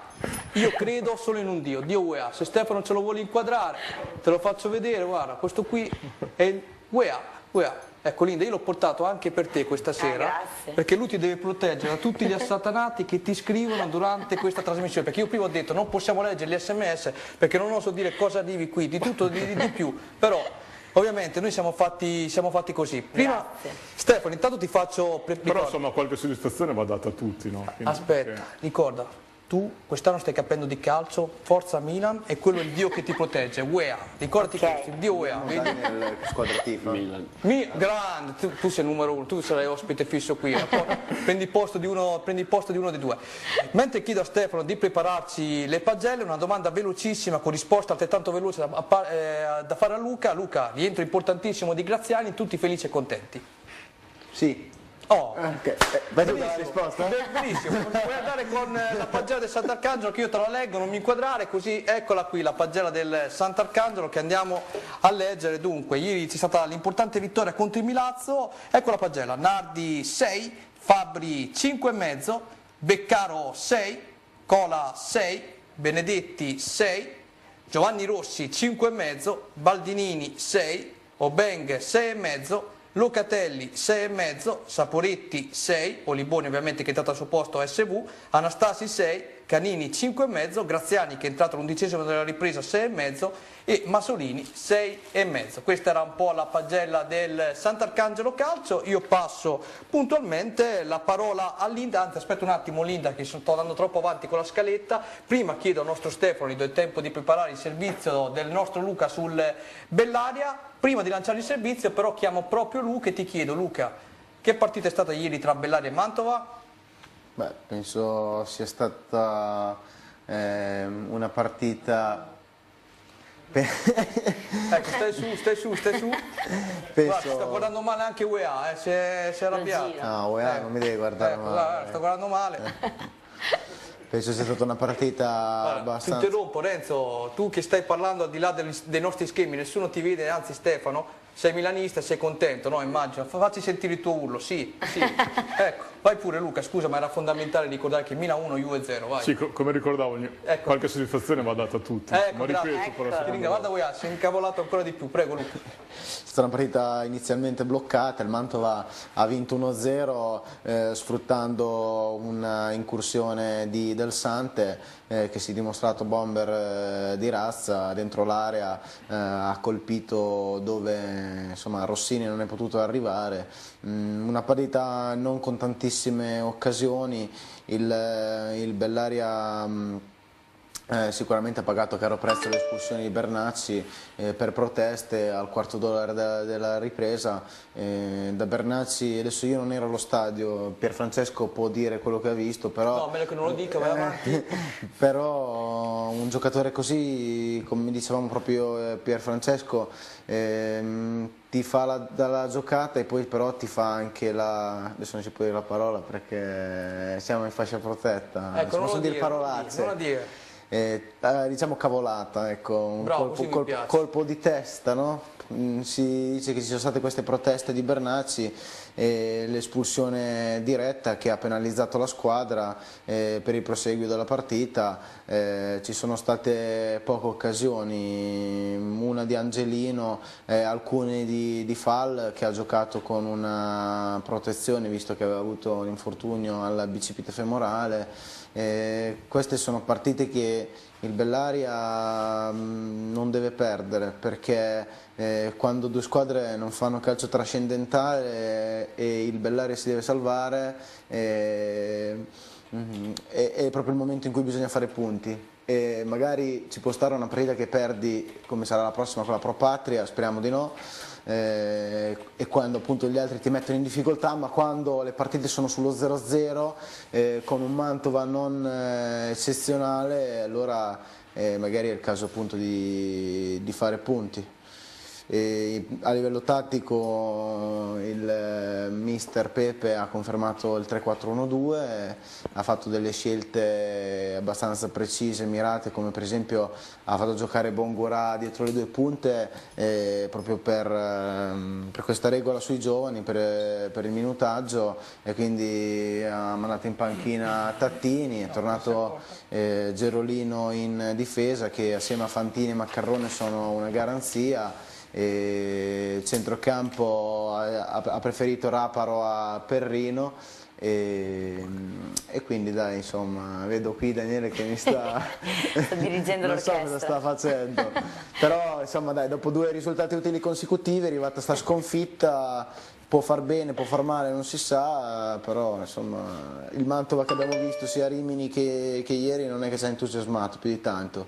Io credo solo in un Dio, Dio UEA. Se Stefano ce lo vuole inquadrare, te lo faccio vedere, guarda, questo qui è il UEA. Ecco Linda, io l'ho portato anche per te questa sera, perché lui ti deve proteggere da tutti gli assatanati che ti scrivono durante questa trasmissione, perché io prima ho detto non possiamo leggere gli SMS perché non oso dire cosa arrivi qui, di tutto, di più, però ovviamente noi siamo fatti così. Prima, Stefano, intanto ti faccio... Però insomma qualche soddisfazione va data a tutti, no? Quindi, aspetta, ricorda, tu quest'anno stai capendo di calcio, forza Milan, e quello è il Dio che ti protegge, UEA, ricordati questo, il Dio UEA. Daniel, squadra tifa. Milan. Grande, tu sei il numero uno, tu sarai ospite fisso qui, prendi il posto di uno dei due. Mentre chiedo a Stefano di prepararci le pagelle, una domanda velocissima con risposta altrettanto veloce da fare a Luca. Luca, rientro importantissimo di Graziani, tutti felici e contenti? Sì. Vai tu la risposta? Benissimo, vuoi andare con la pagella del Sant'Arcangelo che io te la leggo, non mi inquadrare, così eccola qui la pagella del Sant'Arcangelo che andiamo a leggere. Dunque, ieri c'è stata l'importante vittoria contro il Milazzo, ecco la pagella: Nardi 6, Fabbri 5,5, Beccaro 6, Cola 6, Benedetti 6, Giovanni Rossi 5,5, Baldinini 6, Obeng 6,5, Locatelli 6,5, Saporetti 6, Oliboni ovviamente che è stato al suo posto a SV, Anastasi 6, Canini 5,5, Graziani che è entrato all'11° della ripresa 6,5 e Masolini 6,5. Questa era un po' la pagella del Sant'Arcangelo Calcio. Io passo puntualmente la parola a Linda, anzi aspetta un attimo Linda che sto andando troppo avanti con la scaletta, prima chiedo al nostro Stefano, gli do il tempo di preparare il servizio del nostro Luca sul Bellaria. Prima di lanciare il servizio però chiamo proprio Luca e ti chiedo Luca, che partita è stata ieri tra Bellaria e Mantova? Beh, penso sia stata una partita... Ecco, stai su. Guarda, sta guardando male anche UEA, si è arrabbiato. No, UEA non mi devi guardare male. Guarda, sta guardando male. Penso sia stata una partita abbastanza... Ti interrompo Renzo, tu che stai parlando al di là dei nostri schemi, nessuno ti vede, anzi Stefano, sei milanista, sei contento, no? Immagino, facci sentire il tuo urlo, sì. Ecco, vai pure Luca, scusa, ma era fondamentale ricordare che Milan 1, Juve 0, vai. Sì, come ricordavo, qualche soddisfazione va data a tutti. Ma ripeto, guarda voi, si è incavolato ancora di più, prego Luca. È stata una partita inizialmente bloccata, il Mantova ha vinto 1-0 sfruttando un'incursione di Del Sante che si è dimostrato bomber di razza, dentro l'area ha colpito dove insomma Rossini non è potuto arrivare. Una partita non con tantissime occasioni, il Bellaria Sicuramente ha pagato caro prezzo l'espulsione di Bernacci per proteste al quarto d'ora della ripresa. Da Bernacci, adesso io non ero allo stadio, Pierfrancesco può dire quello che ha visto, però, No, meglio che non lo dica, vai avanti. però un giocatore così, come dicevamo proprio Pierfrancesco, ti fa la giocata e poi però ti fa anche adesso non si può dire la parola perché siamo in fascia protetta, Ecco, non posso lo dire dire, parolacce. non lo dire. Diciamo cavolata, ecco, un Bravo, così mi piace. colpo di testa, no? Si dice che ci sono state queste proteste di Bernacci e l'espulsione diretta che ha penalizzato la squadra per il proseguio della partita. Ci sono state poche occasioni, una di Angelino, alcune di Fall che ha giocato con una protezione visto che aveva avuto l'infortunio al bicipite femorale. Queste sono partite che il Bellaria non deve perdere perché quando due squadre non fanno calcio trascendentale e il Bellaria si deve salvare è proprio il momento in cui bisogna fare punti. E magari ci può stare una partita che perdi come sarà la prossima con la Pro Patria, speriamo di no, e quando appunto gli altri ti mettono in difficoltà, ma quando le partite sono sullo 0-0 con un Mantova non eccezionale, allora magari è il caso appunto di fare punti. A livello tattico il mister Pepe ha confermato il 3-4-1-2, ha fatto delle scelte abbastanza precise, mirate, come per esempio ha fatto giocare Bongorà dietro le due punte proprio per questa regola sui giovani, per il minutaggio, e quindi ha mandato in panchina Tattini, è tornato Gerolino in difesa che assieme a Fantini e Maccarrone sono una garanzia. Centrocampo ha preferito Raparo a Perrino e quindi dai, insomma, vedo qui Daniele che mi sta dirigendo non so l'orchestra. cosa sta facendo, però insomma dai, dopo 2 risultati utili consecutivi è arrivata sta sconfitta, può far bene, può far male, non si sa, però insomma il Mantova che abbiamo visto sia a Rimini che ieri non è che ci ha entusiasmato più di tanto,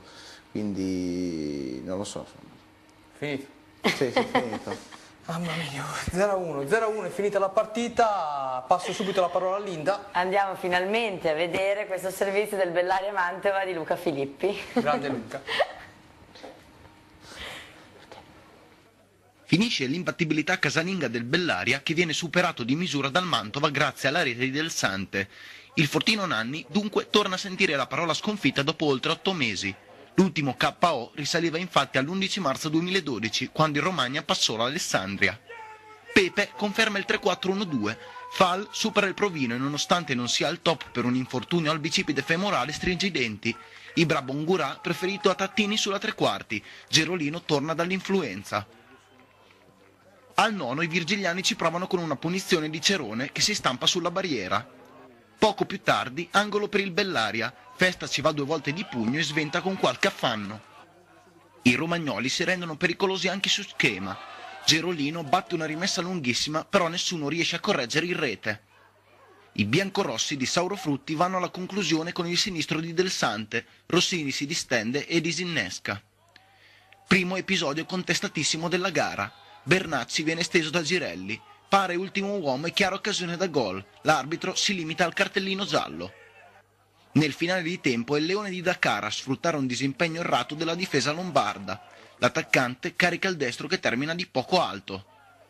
quindi non lo so. Finito. Sì, finito. Mamma mia, 0-1, è finita la partita, passo subito la parola a Linda. Andiamo finalmente a vedere questo servizio del Bellaria Mantova di Luca Filippi. Grande Luca. Finisce l'imbattibilità casalinga del Bellaria che viene superato di misura dal Mantova grazie alla rete di Del Sante. Il Fortino Nanni dunque torna a sentire la parola sconfitta dopo oltre 8 mesi. L'ultimo KO risaliva infatti all'11 marzo 2012, quando il Romagna passò l'Alessandria. Pepe conferma il 3-4-1-2, Fall supera il Provino e nonostante non sia al top per un infortunio al bicipite femorale stringe i denti. Ibra Bongurà preferito a Tattini sulla tre quarti, Gerolino torna dall'influenza. Al nono i virgiliani ci provano con una punizione di Cerone che si stampa sulla barriera. Poco più tardi, angolo per il Bellaria, Festa ci va 2 volte di pugno e sventa con qualche affanno. I romagnoli si rendono pericolosi anche su schema. Gerolino batte una rimessa lunghissima, però nessuno riesce a correggere il rete. I biancorossi di Sauro Frutti vanno alla conclusione con il sinistro di Del Sante, Rossini si distende e disinnesca. Primo episodio contestatissimo della gara. Bernacci viene steso da Girelli. Pare ultimo uomo e chiara occasione da gol. L'arbitro si limita al cartellino giallo. Nel finale di tempo è il Leone di Dakar a sfruttare un disimpegno errato della difesa lombarda. L'attaccante carica il destro che termina di poco alto.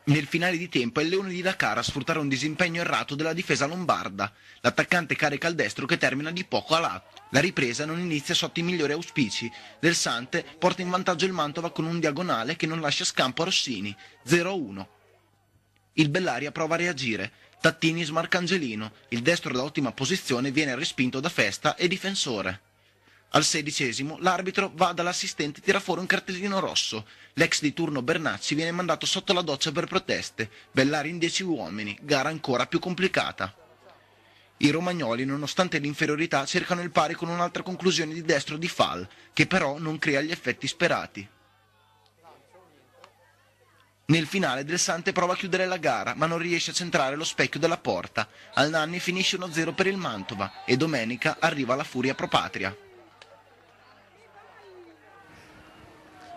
Nel finale di tempo è il Leone di Dakar a sfruttare un disimpegno errato della difesa lombarda. L'attaccante carica il destro che termina di poco a lato. La ripresa non inizia sotto i migliori auspici. Del Sante porta in vantaggio il Mantova con un diagonale che non lascia scampo a Rossini. 0-1. Il Bellaria prova a reagire. Tattini smarca Angelino, il destro da ottima posizione viene respinto da Festa e difensore. Al 16° l'arbitro va dall'assistente e tira fuori un cartellino rosso. L'ex di turno Bernacci viene mandato sotto la doccia per proteste. Bellaria in 10 uomini, gara ancora più complicata. I romagnoli, nonostante l'inferiorità, cercano il pari con un'altra conclusione di destro di Fall, che però non crea gli effetti sperati. Nel finale Del Sante prova a chiudere la gara, ma non riesce a centrare lo specchio della porta. Al Nanni finisce 1-0 per il Mantova e domenica arriva la furia pro patria.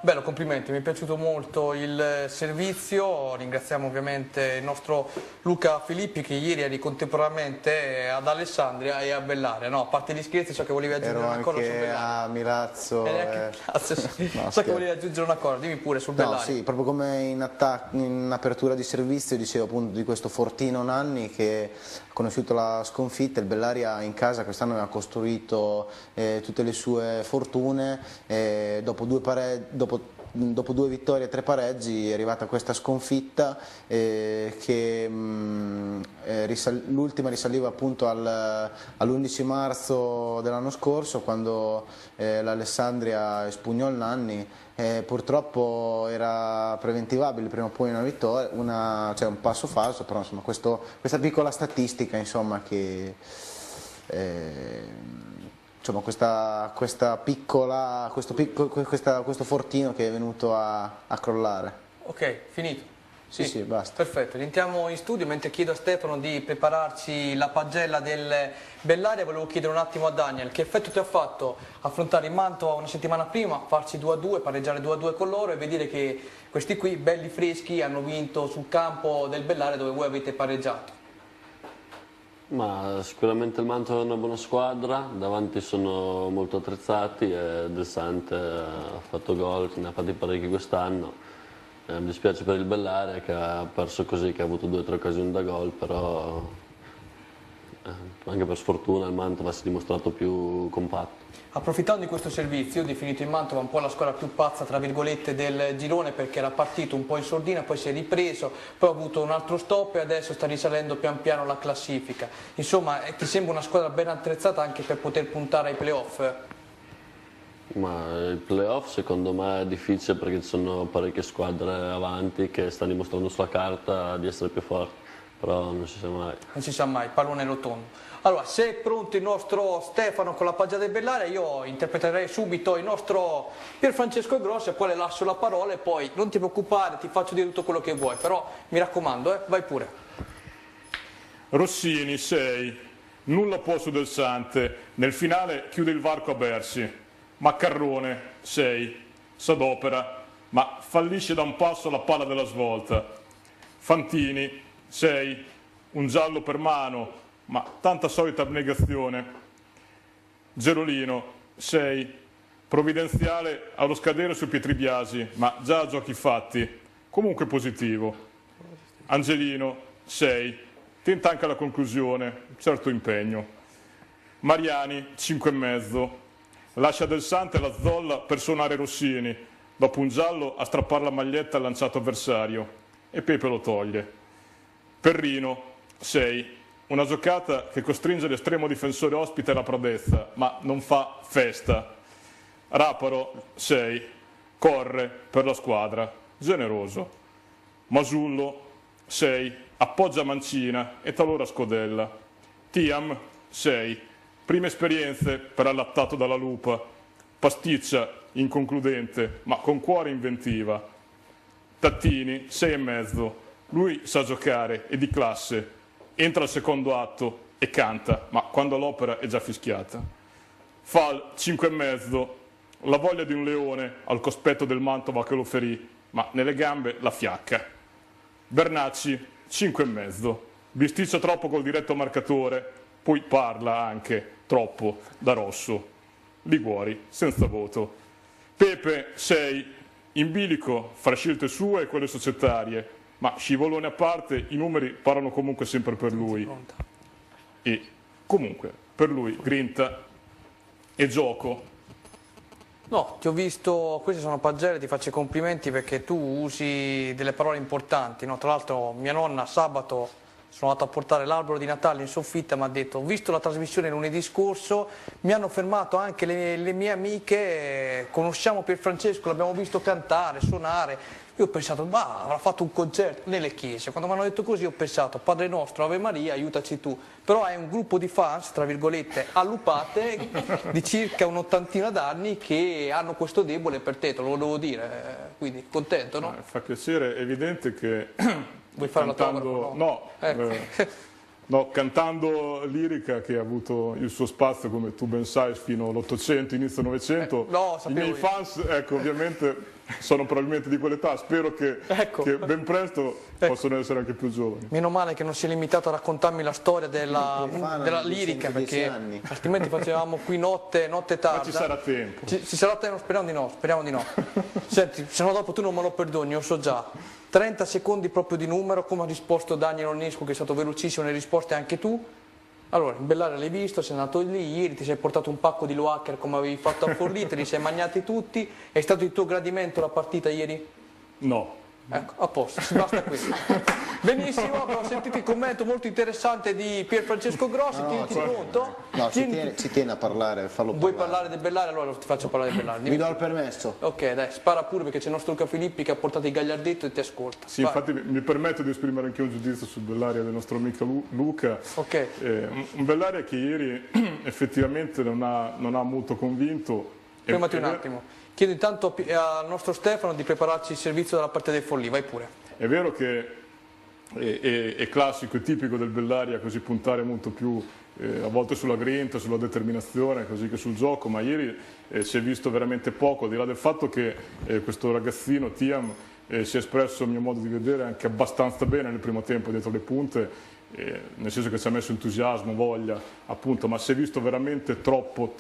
Bello, complimenti, mi è piaciuto molto il servizio, ringraziamo ovviamente il nostro Luca Filippi che ieri eri contemporaneamente ad Alessandria e a Bellaria, no? A parte gli scherzi, so che volevi aggiungere Ero una cosa su anche Bellaria. a Milazzo. No, So che volevi aggiungere una cosa, dimmi pure sul Bellaria. No, sì, proprio come in apertura di servizio dicevo appunto di questo Fortino Nanni che ha conosciuto la sconfitta, il Bellaria in casa quest'anno aveva costruito tutte le sue fortune, dopo due vittorie e 3 pareggi è arrivata questa sconfitta che l'ultima risaliva appunto all'11 marzo dell'anno scorso quando l'Alessandria espugnò il Nanni. Purtroppo era preventivabile prima o poi una vittoria, cioè un passo falso, però insomma questa piccola statistica insomma che insomma questo fortino che è venuto a crollare. Ok, finito. Sì, basta. Perfetto, rientriamo in studio mentre chiedo a Stefano di prepararci la pagella del Bellaria. Volevo chiedere un attimo a Daniel, che effetto ti ha fatto affrontare il Mantova una settimana prima, farci 2-2, pareggiare 2-2 con loro e vedere che questi qui, belli freschi, hanno vinto sul campo del Bellaria dove voi avete pareggiato? Ma sicuramente il Mantova è una buona squadra, davanti sono molto attrezzati e Del Sante ha fatto gol, ne ha fatti parecchi quest'anno. Mi dispiace per il Bellaria che ha perso così, che ha avuto 2 o 3 occasioni da gol, però anche per sfortuna il Mantova si è dimostrato più compatto. Approfittando di questo servizio, ho definito il Mantova un po' la squadra più pazza tra virgolette del girone perché era partito un po' in sordina, poi si è ripreso, poi ha avuto un altro stop e adesso sta risalendo pian piano la classifica. Insomma, ti sembra una squadra ben attrezzata anche per poter puntare ai playoff? Ma il playoff secondo me è difficile perché ci sono parecchie squadre avanti che stanno dimostrando sulla carta di essere più forti, però non si sa mai. Non si sa mai, pallone rotondo. Allora, se è pronto il nostro Stefano con la pagina del Bellaria, io interpreterei subito il nostro Pierfrancesco Grosso, al quale lascio la parola e poi non ti preoccupare, ti faccio dire tutto quello che vuoi, però mi raccomando, vai pure. Rossini 6, nulla può su Del Sante, nel finale chiude il varco a Bersi. Maccarrone 6, s'adopera, ma fallisce da un passo la palla della svolta. Fantini 6, un giallo per mano, ma tanta solita abnegazione. Gerolino 6, provvidenziale allo scadere su Pietribiasi, ma già a giochi fatti, comunque positivo. Angelino 6, tenta anche la conclusione, certo impegno. Mariani 5,5, lascia Del Sante la zolla per suonare Rossini, dopo un giallo a strappare la maglietta al lanciato avversario, e Pepe lo toglie. Perrino 6, una giocata che costringe l'estremo difensore ospite alla prodezza, ma non fa festa. Raparo 6, corre per la squadra, generoso. Masullo 6, appoggia Mancina e talora scodella. Tiam 6, prime esperienze per allattato dalla lupa, pasticcia inconcludente ma con cuore inventiva. Tattini 6,5, lui sa giocare, è di classe, entra al secondo atto e canta, ma quando l'opera è già fischiata. Fal 5,5, la voglia di un leone al cospetto del Mantova che lo ferì, ma nelle gambe la fiacca. Bernacci 5,5, bisticcia troppo col diretto marcatore, poi parla anche troppo da rosso. Liguori senza voto. Pepe 6, in bilico fra scelte sue e quelle societarie, ma scivolone a parte i numeri parlano comunque sempre per lui. E comunque per lui grinta e gioco. No, ti ho visto, queste sono pagelle, ti faccio i complimenti perché tu usi delle parole importanti, no? Tra l'altro mia nonna sabato sono andato a portare l'albero di Natale in soffitta, mi ha detto, ho visto la trasmissione lunedì scorso, mi hanno fermato anche le mie amiche, conosciamo Pierfrancesco, l'abbiamo visto cantare, suonare. Io ho pensato, ma avrà fatto un concerto nelle chiese. Quando mi hanno detto così ho pensato, Padre nostro, Ave Maria, aiutaci tu. Però è un gruppo di fans, tra virgolette, allupate, di circa un'ottantina d'anni che hanno questo debole per te, te lo devo dire. Quindi contento, no? Fa piacere, è evidente che vuoi fare cantando... l'autografo? No, ecco. No, cantando lirica che ha avuto il suo spazio, come tu ben sai, fino all'800, inizio Novecento. I miei fans, ecco, ovviamente sono probabilmente di quell'età, spero che ben presto possano essere anche più giovani. Meno male che non si è limitato a raccontarmi la storia della lirica, perché altrimenti facevamo qui notte tarda. Ma ci sarà tempo. Ci sarà tempo, speriamo di no. Senti, se no dopo tu non me lo perdoni, io so già. 30 secondi proprio di numero, come ha risposto Daniel Onescu, che è stato velocissimo nelle risposte, anche tu. Allora, in Bellaria l'hai visto, sei andato lì, ieri ti sei portato un pacco di Loacker come avevi fatto a Forlì, te li sei mangiati tutti. È stato il tuo gradimento la partita ieri? No. Ecco, a posto, basta qui. Benissimo, abbiamo sentito il commento molto interessante di Pier Francesco Grossi, tieniti pronto? No, ci tiene a parlare, fallo Vuoi parlare. parlare del Bellaria? Allora ti faccio parlare del Bellaria. Vi do il permesso. Ok, dai, spara pure perché c'è il nostro Luca Filippi che ha portato il gagliardetto e ti ascolta. Sì, infatti mi permetto di esprimere anche un giudizio sul Bellaria del nostro amico Luca. Ok. Un Bellaria che ieri effettivamente non ha molto convinto. Fermati un attimo. Chiedo intanto al nostro Stefano di prepararci il servizio della partita del Forlì, vai pure. È vero che è classico e tipico del Bellaria così puntare molto più a volte sulla grinta, sulla determinazione, così che sul gioco, ma ieri si è visto veramente poco, al di là del fatto che questo ragazzino Tiam si è espresso, a mio modo di vedere, anche abbastanza bene nel primo tempo dietro le punte, nel senso che ci ha messo entusiasmo, voglia, appunto, ma si è visto veramente troppo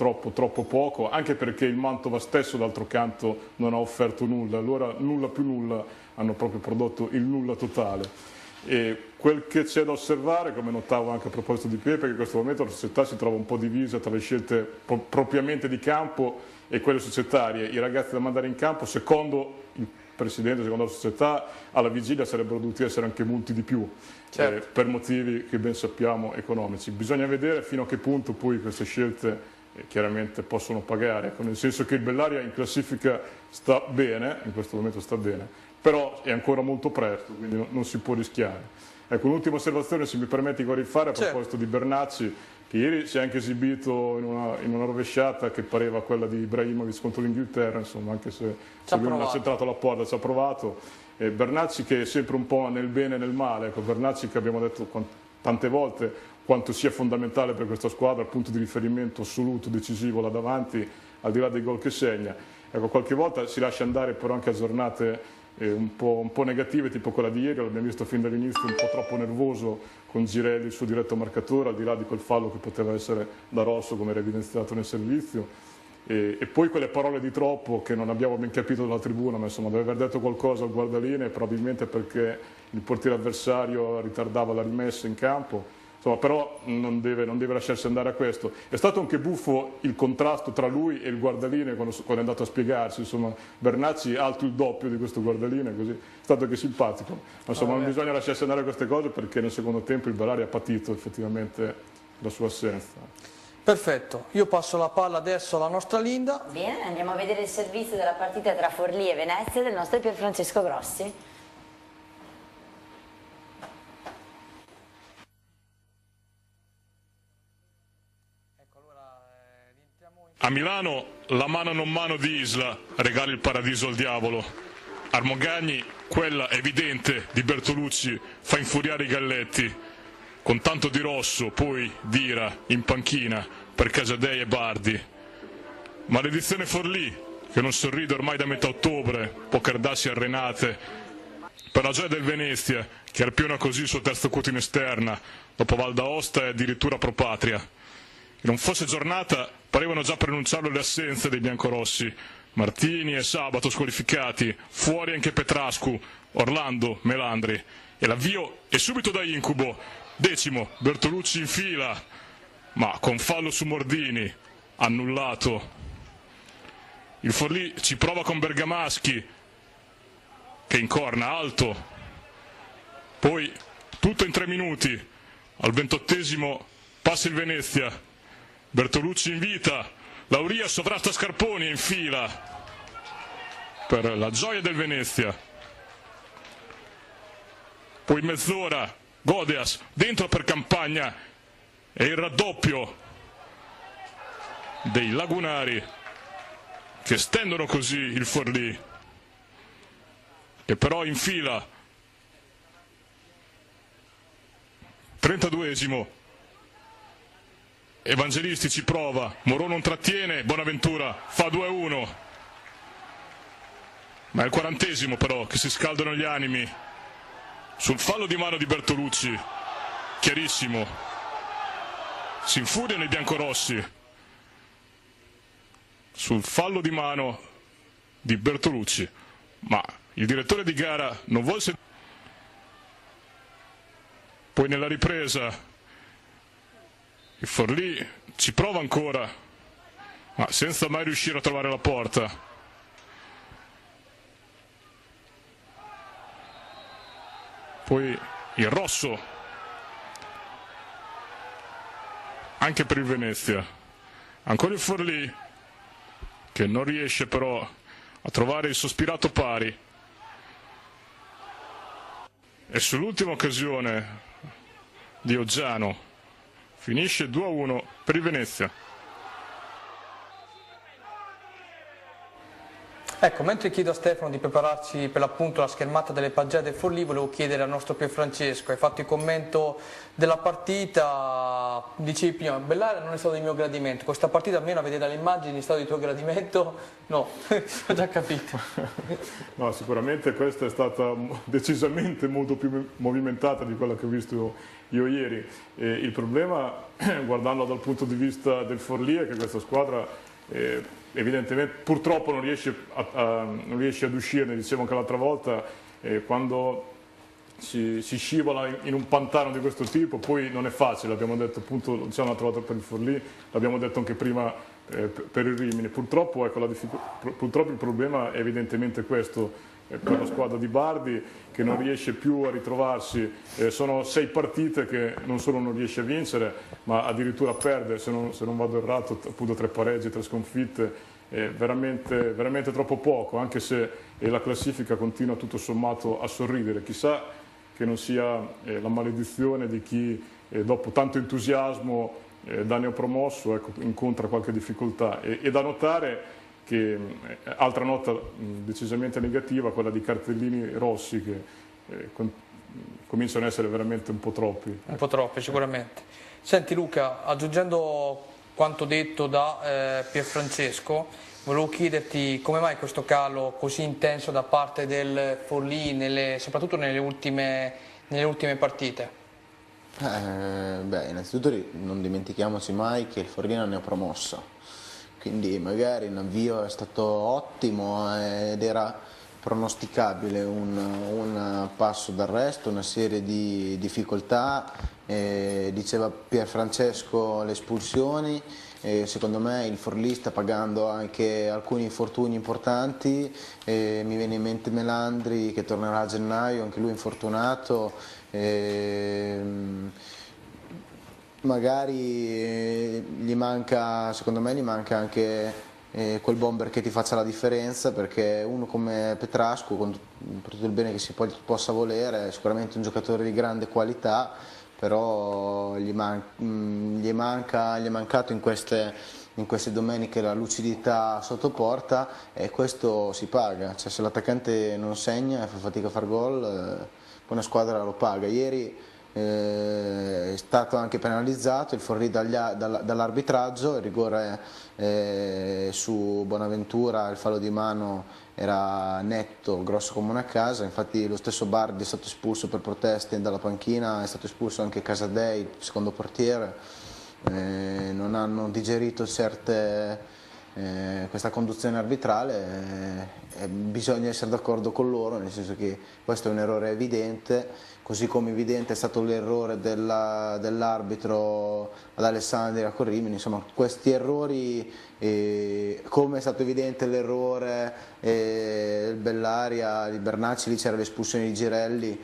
poco, anche perché il Mantova stesso d'altro canto non ha offerto nulla, allora nulla più nulla hanno proprio prodotto il nulla totale. E quel che c'è da osservare, come notavo anche a proposito di Pepe, che in questo momento la società si trova un po' divisa tra le scelte propriamente di campo e quelle societarie. I ragazzi da mandare in campo, secondo il Presidente, secondo la società, alla vigilia sarebbero dovuti essere anche molti di più, per motivi che ben sappiamo economici. Bisogna vedere fino a che punto poi queste scelte chiaramente possono pagare, nel senso che il Bellaria in classifica sta bene, in questo momento sta bene, però è ancora molto presto, quindi non si può rischiare. Ecco, un'ultima osservazione, se mi permetti di fare a proposito di Bernacci, che ieri si è anche esibito in una rovesciata che pareva quella di Ibrahimovic contro l'Inghilterra, insomma, anche se lui non ha centrato la porta, ci ha provato. Bernacci che è sempre un po' nel bene e nel male, ecco, Bernacci che abbiamo detto tante volte quanto sia fondamentale per questa squadra, punto di riferimento assoluto, decisivo là davanti, al di là dei gol che segna. Ecco, qualche volta si lascia andare però anche a giornate un po' negative, tipo quella di ieri, l'abbiamo visto fin dall'inizio un po' troppo nervoso con Girelli, il suo diretto marcatore, al di là di quel fallo che poteva essere da rosso, come era evidenziato nel servizio. E poi quelle parole di troppo che non abbiamo ben capito dalla tribuna, ma insomma deve aver detto qualcosa al guardalinee, probabilmente perché il portiere avversario ritardava la rimessa in campo. Insomma, però non deve lasciarsi andare a questo. È stato anche buffo il contrasto tra lui e il guardalinee quando è andato a spiegarsi. Insomma, Bernacci alto il doppio di questo guardalinee, così è stato anche simpatico. Ma insomma, non bisogna lasciarsi andare a queste cose perché nel secondo tempo il Bellaria ha patito effettivamente la sua assenza. Perfetto, io passo la palla adesso alla nostra Linda. Bene, andiamo a vedere il servizio della partita tra Forlì e Venezia del nostro Pier Francesco Grossi. A Milano la mano non mano di Isla regala il paradiso al diavolo. Armogagni, quella evidente di Bertolucci, fa infuriare i Galletti. Con tanto di rosso, poi d'ira, in panchina, per Casadei e Bardi. Maledizione Forlì, che non sorride ormai da metà ottobre, può cardarsi a Renate. Per la gioia del Venezia, che arpiona così il suo terzo cuoto in esterna, dopo Val d'Aosta e addirittura Pro Patria. Che non fosse giornata, parevano già preannunciarlo le assenze dei biancorossi. Martini e Sabato squalificati, fuori anche Petrascu, Orlando, Melandri. E l'avvio è subito da incubo. 10° Bertolucci in fila, ma con fallo su Mordini, annullato. Il Forlì ci prova con Bergamaschi, che incorna alto. Poi, tutto in 3 minuti, al 28° passa il Venezia. Bertolucci invita, Lauria sovrasta Scarponi e in fila per la gioia del Venezia. Poi mezz'ora, Godeas dentro per Campagna e il raddoppio dei lagunari che stendono così il Forlì, che però in fila 32esimo. Evangelisti ci prova, Morò non trattiene, Bonaventura fa 2-1. Ma è il 40esimo però che si scaldano gli animi. Sul fallo di mano di Bertolucci, chiarissimo. Si infuriano i biancorossi. Sul fallo di mano di Bertolucci, ma il direttore di gara non vuole sentire. Poi nella ripresa il Forlì ci prova ancora, ma senza mai riuscire a trovare la porta. Poi il rosso anche per il Venezia. Ancora il Forlì che non riesce però a trovare il sospirato pari. E sull'ultima occasione di Oggiano finisce 2-1 per il Venezia. Ecco, mentre chiedo a Stefano di prepararci per l'appunto la schermata delle pagelle del Forlì, volevo chiedere al nostro Pierfrancesco, hai fatto il commento della partita, dicevi prima, Bellaria non è stato di mio gradimento, questa partita almeno a vedere le immagini è stato di tuo gradimento? No, ho già capito. No, sicuramente questa è stata decisamente molto più movimentata di quella che ho visto io ieri. Il problema, guardando dal punto di vista del Forlì, è che questa squadra evidentemente purtroppo non riesce ad uscirne. Dicevo anche l'altra volta, quando si scivola in un pantano di questo tipo poi non è facile, l'abbiamo detto appunto, lo diciamo l'altra volta per il Forlì, l'abbiamo detto anche prima per il Rimini. Purtroppo, ecco, purtroppo il problema è evidentemente questo, per la squadra di Bardi che non riesce più a ritrovarsi. Sono 6 partite che non solo non riesce a vincere, ma addirittura perde, se non vado errato, appunto 3 pareggi, 3 sconfitte, veramente troppo poco, anche se la classifica continua tutto sommato a sorridere. Chissà che non sia la maledizione di chi dopo tanto entusiasmo da neopromosso, ecco, incontra qualche difficoltà. E da notare che altra nota decisamente negativa, quella di cartellini rossi che cominciano ad essere veramente un po' troppi. Un po' troppi sicuramente. Senti Luca, aggiungendo quanto detto da Pierfrancesco, volevo chiederti come mai questo calo così intenso da parte del Forlì, soprattutto nelle ultime partite? Innanzitutto non dimentichiamoci mai che il Forlì non è promosso. Quindi magari in avvio è stato ottimo ed era pronosticabile un passo d'arresto, una serie di difficoltà, diceva Pierfrancesco le espulsioni, secondo me il Forlì sta pagando anche alcuni infortuni importanti, mi viene in mente Melandri che tornerà a gennaio, anche lui infortunato. Magari secondo me gli manca anche quel bomber che ti faccia la differenza, perché uno come Petrascu, con tutto il bene che si possa volere, è sicuramente un giocatore di grande qualità, però gli è mancato in queste domeniche la lucidità sotto porta, e questo si paga. Cioè, se l'attaccante non segna e fa fatica a far gol, una squadra lo paga. Ieri è stato anche penalizzato il Forlì dall'arbitraggio, il rigore su Bonaventura, il fallo di mano era netto, grosso come una casa. Infatti lo stesso Bardi è stato espulso per proteste dalla panchina, è stato espulso anche Casadei, il secondo portiere. Non hanno digerito questa conduzione arbitrale, bisogna essere d'accordo con loro, nel senso che questo è un errore evidente, così come evidente è stato l'errore dell'arbitro ad Alessandria con Rimini. Insomma, questi errori, come è stato evidente l'errore del Bellaria, di Bernacci, lì c'era l'espulsione di Girelli,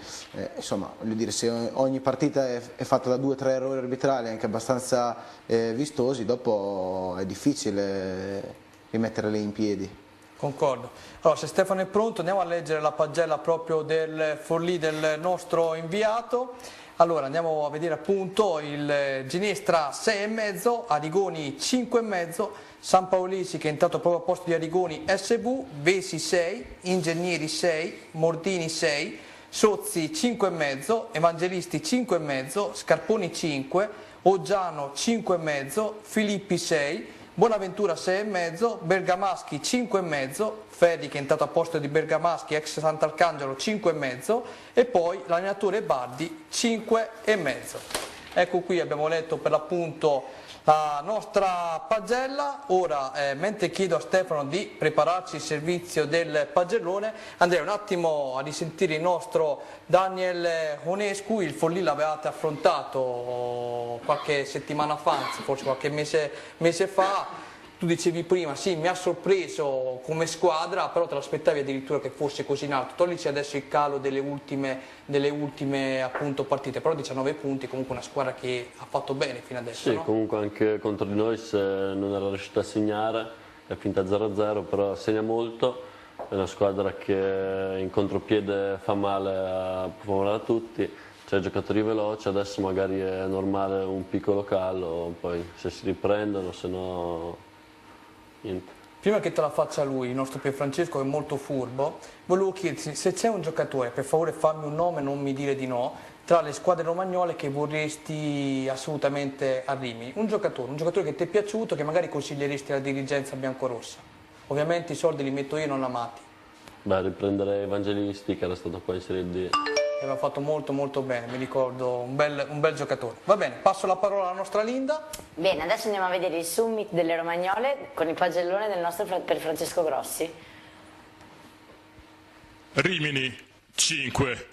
insomma, voglio dire, se ogni partita è fatta da 2 o 3 errori arbitrali anche abbastanza vistosi, dopo è difficile rimetterli in piedi. Concordo. Allora, se Stefano è pronto, andiamo a leggere la pagella proprio del Forlì del nostro inviato. Allora, andiamo a vedere appunto il Ginestra 6,5, Arigoni 5,5, San Paolisi che è entrato proprio a posto di Arigoni SV, Vesi 6, Ingegneri 6, Mordini 6, Sozzi 5,5, Evangelisti 5,5, Scarponi 5, Oggiano 5,5, Filippi 6, Bonaventura 6,5, Bergamaschi 5,5, Ferri che è entrato a posto di Bergamaschi, ex Sant'Arcangelo 5,5 e poi l'allenatore Bardi 5,5. Ecco qui abbiamo letto per l'appunto la nostra pagella. Ora mentre chiedo a Stefano di prepararci il servizio del pagellone, andrei un attimo a risentire il nostro Daniel Onescu. Il Forlì l'avevate affrontato qualche settimana fa, anzi forse qualche mese fa. Tu dicevi prima, sì, mi ha sorpreso come squadra, però te l'aspettavi addirittura che fosse così in alto. Toglici adesso il calo delle ultime appunto partite, però 19 punti, comunque una squadra che ha fatto bene fino adesso. Sì, no? comunque anche contro di noi se non era riuscito a segnare, è finta 0-0, però segna molto. È una squadra che in contropiede fa male a tutti, c'è giocatori veloci, adesso magari è normale un piccolo calo, poi se si riprendono, se no... niente. Prima che te la faccia lui, il nostro Pierfrancesco che è molto furbo, volevo chiederti se c'è un giocatore, per favore fammi un nome, non mi dire di no, tra le squadre romagnole che vorresti assolutamente a Rimini. Un giocatore che ti è piaciuto, che magari consiglieresti alla dirigenza biancorossa. Ovviamente i soldi li metto io, non amati. Beh, riprenderei Evangelisti che era stato qua in Serie D. Aveva fatto molto bene, mi ricordo, un bel giocatore. Va bene, passo la parola alla nostra Linda. Bene, adesso andiamo a vedere il summit delle Romagnole con il pagellone del nostro per Francesco Grossi. Rimini 5,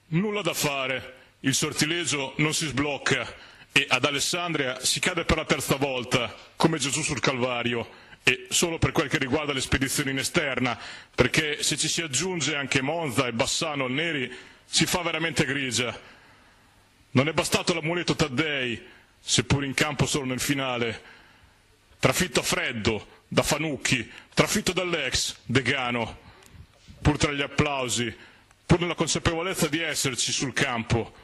nulla da fare, il sortilegio non si sblocca e ad Alessandria si cade per la terza volta, come Gesù sul Calvario. E solo per quel che riguarda le spedizioni in esterna, perché se ci si aggiunge anche Monza e Bassano al Neri si fa veramente grigia. Non è bastato l'amuleto Taddei, seppur in campo solo nel finale. Trafitto a freddo da Fanucchi, trafitto dall'ex Degano, pur tra gli applausi, pur nella consapevolezza di esserci sul campo.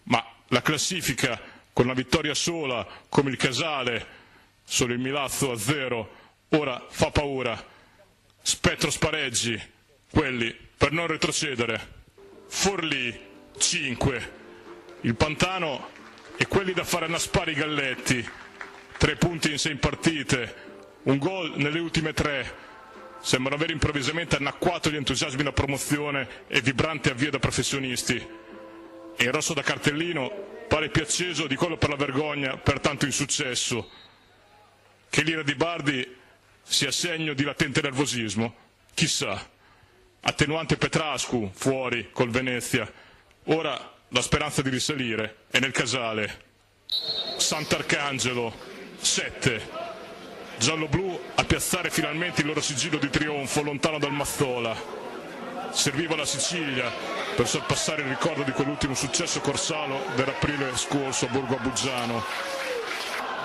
Ma la classifica, con una vittoria sola, come il Casale, solo il Milazzo a 0, ora fa paura. Spettro spareggi, quelli per non retrocedere. Forlì 5, il Pantano e quelli da fare annaspare i galletti. 3 punti in 6 partite, un gol nelle ultime 3. Sembrano aver improvvisamente annacquato gli entusiasmi da promozione e vibranti avvio da professionisti. E il rosso da cartellino pare più acceso di quello per la vergogna per tanto insuccesso. Che l'ira di Bardi sia segno di latente nervosismo? Chissà. Attenuante Petrascu, fuori, col Venezia. Ora la speranza di risalire è nel Casale. Sant'Arcangelo, 7. Giallo-blu a piazzare finalmente il loro sigillo di trionfo lontano dal Mazzola. Serviva la Sicilia per sorpassare il ricordo di quell'ultimo successo corsalo dell'aprile scorso a Borgo Abuggiano.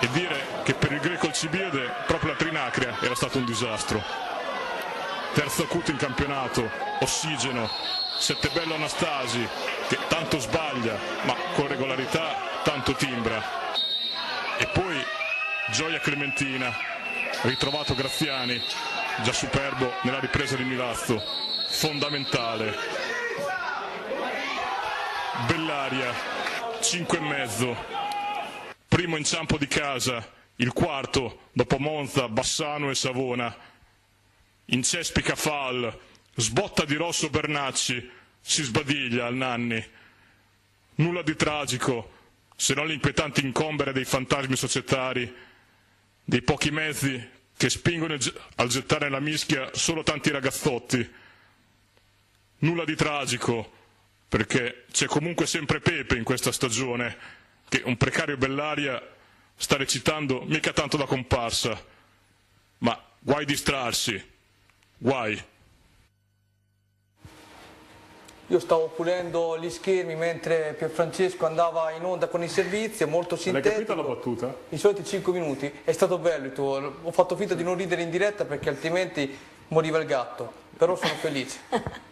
E dire che per il greco Alcibiade proprio la Trinacria era stato un disastro. Terzo acuto in campionato, ossigeno, Settebello Anastasi, che tanto sbaglia, ma con regolarità tanto timbra. E poi Gioia Clementina, ritrovato Graziani, già superbo nella ripresa di Milazzo, fondamentale. Bellaria, 5,5. Primo inciampo di casa, il quarto dopo Monza, Bassano e Savona. Incespica Fall, sbotta di rosso Bernacci, si sbadiglia al Nanni. Nulla di tragico, se non l'inquietante incombere dei fantasmi societari, dei pochi mezzi che spingono al gettare nella mischia solo tanti ragazzotti. Nulla di tragico, perché c'è comunque sempre Pepe in questa stagione, che un precario Bellaria sta recitando mica tanto da comparsa. Ma guai distrarsi. Guai. Io stavo pulendo gli schermi mentre Pierfrancesco andava in onda con il servizio, molto sintetico. L'hai capita la battuta? I soliti 5 minuti, è stato bello il tuo. Ho fatto finta di non ridere in diretta perché altrimenti moriva il gatto, però sono felice,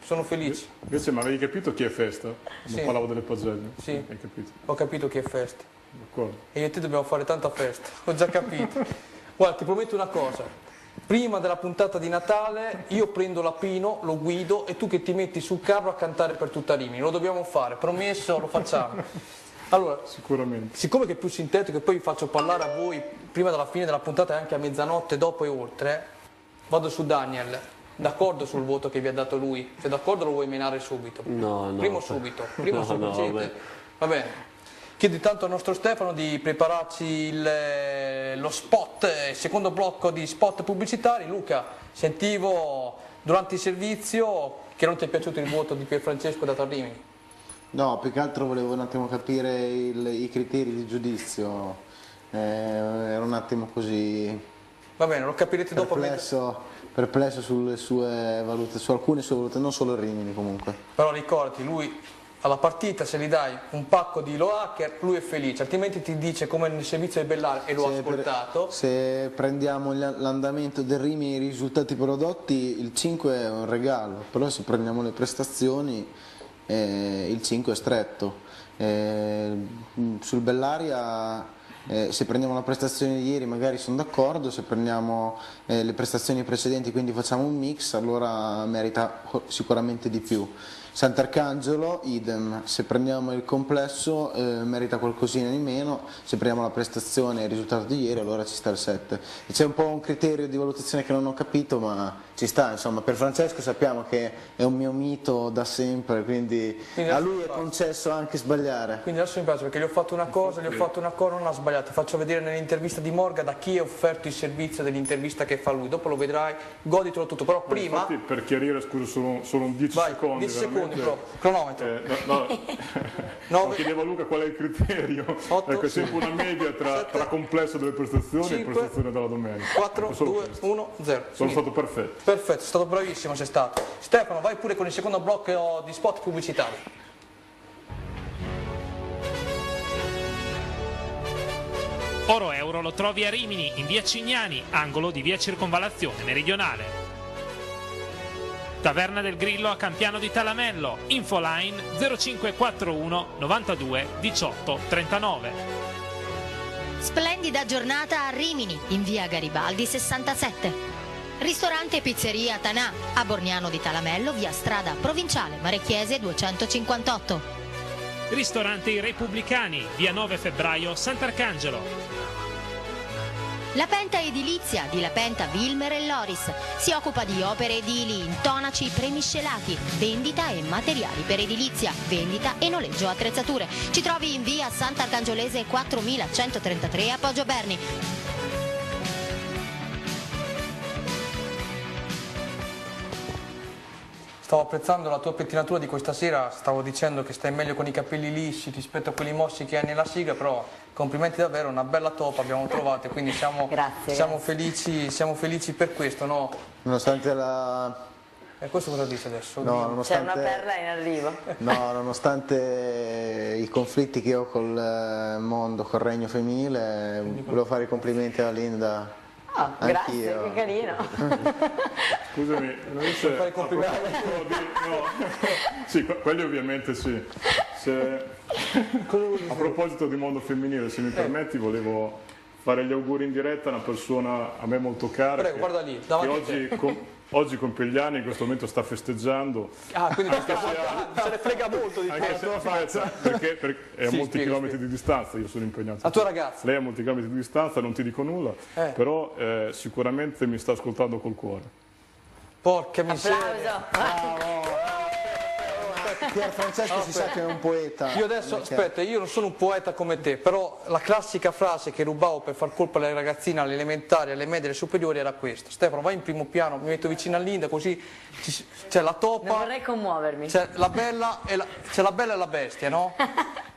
sono felice. Invece ma avevi capito chi è Festa? Non Sì. parlavo delle pagelle. Sì, Hai capito? ho capito chi è Festa. D'accordo. E io e te dobbiamo fare tanta festa, ho già capito. Guarda, ti prometto una cosa, prima della puntata di Natale io prendo l'Apino, lo guido e tu che ti metti sul carro a cantare per tutta Rimini. Lo dobbiamo fare, promesso, lo facciamo. Allora, sicuramente. Siccome che è più sintetico e poi vi faccio parlare a voi prima della fine della puntata e anche a mezzanotte, dopo e oltre, vado su Daniel. D'accordo sul voto che vi ha dato lui? Se d'accordo lo vuoi menare subito? No. Primo subito, primo No, subito. vabbè. Va bene. Chiedo intanto al nostro Stefano di prepararci lo spot, il secondo blocco di spot pubblicitari. Luca, sentivo durante il servizio che non ti è piaciuto il voto di Pierfrancesco dato a Rimini. No, più che altro volevo un attimo capire i criteri di giudizio, ero un attimo così Va bene, lo capirete dopo. perplesso sulle sue valutazioni, su alcune sue valutazioni, non solo il Rimini comunque. Però ricordati, lui alla partita se gli dai un pacco di low hacker, lui è felice, altrimenti ti dice come nel servizio di Bellaria e l'ho ascoltato. Se prendiamo l'andamento del Rimini e i risultati prodotti, il 5 è un regalo, però se prendiamo le prestazioni il 5 è stretto. Sul Bellaria se prendiamo la prestazione di ieri magari sono d'accordo, se prendiamo le prestazioni precedenti quindi facciamo un mix, allora merita sicuramente di più. Sant'Arcangelo idem, se prendiamo il complesso merita qualcosina di meno, se prendiamo la prestazione e il risultato di ieri allora ci sta il 7. E c'è un po' un criterio di valutazione che non ho capito, ma ci sta, insomma. Per Francesco sappiamo che è un mio mito da sempre, quindi a lui è concesso anche sbagliare. Quindi adesso mi piace perché gli ho fatto una cosa, non ha sbagliato. Ti faccio vedere nell'intervista di Morga da chi è offerto il servizio dell'intervista che fa lui, dopo lo vedrai, goditelo tutto, però prima... Infatti, per chiarire, scusa, solo un 10 secondi. 10 secondi cronometro. No, chiedevo a Luca qual è il criterio. 8, ecco, è sempre una media tra complesso delle prestazioni 5, e prestazione della domenica. 4, 2, 1, 0. Sono stato perfetto. Perfetto, sei stato bravissimo, sei stato. Stefano, vai pure con il secondo blocco di spot pubblicitari. Oro Euro lo trovi a Rimini, in via Cignani, angolo di via Circonvallazione Meridionale. Taverna del Grillo a Campiano di Talamello, infoline 0541 92 18 39. Splendida giornata a Rimini, in via Garibaldi 67. Ristorante e pizzeria Tanà, a Borniano di Talamello, via strada provinciale Marecchiese 258. Ristorante I Repubblicani, via 9 febbraio, Sant'Arcangelo. La Penta Edilizia di La Penta Wilmer e Loris si occupa di opere edili, intonaci, premiscelati, vendita e materiali per edilizia, vendita e noleggio attrezzature. Ci trovi in via Sant'Arcangiolese 4133 a Poggio Berni. Stavo apprezzando la tua pettinatura di questa sera, stavo dicendo che stai meglio con i capelli lisci rispetto a quelli mossi che hai nella sigla, però complimenti davvero, una bella toppa abbiamo trovato e quindi siamo felici per questo, no? Nonostante la... questo cosa dice adesso? No, C'è una perla in arrivo. No, nonostante i conflitti che ho col mondo, col regno femminile, volevo fare i complimenti a Linda. Oh, grazie, che carino. Scusami, non dice fare i complimenti. No. Sì, quelli ovviamente sì. A proposito di mondo femminile, se mi permetti, volevo fare gli auguri in diretta a una persona a me molto cara. Prego, guarda lì, davanti che oggi compie gli anni, in questo momento sta festeggiando. Ah, quindi se ne frega molto di te. Perché è a molti chilometri di distanza, io sono impegnato. La tua ragazza? Lei è a molti chilometri di distanza, non ti dico nulla, però sicuramente mi sta ascoltando col cuore. Porca miseria. Francesco si sa che è un poeta. Io adesso, aspetta, io non sono un poeta come te, però la classica frase che rubavo per far colpa alle ragazzine, alle elementari, alle medie, alle superiori era questa: Stefano, vai in primo piano, mi metto vicino a Linda, così c'è la toppa. Non vorrei commuovermi. C'è la bella e la bestia, no?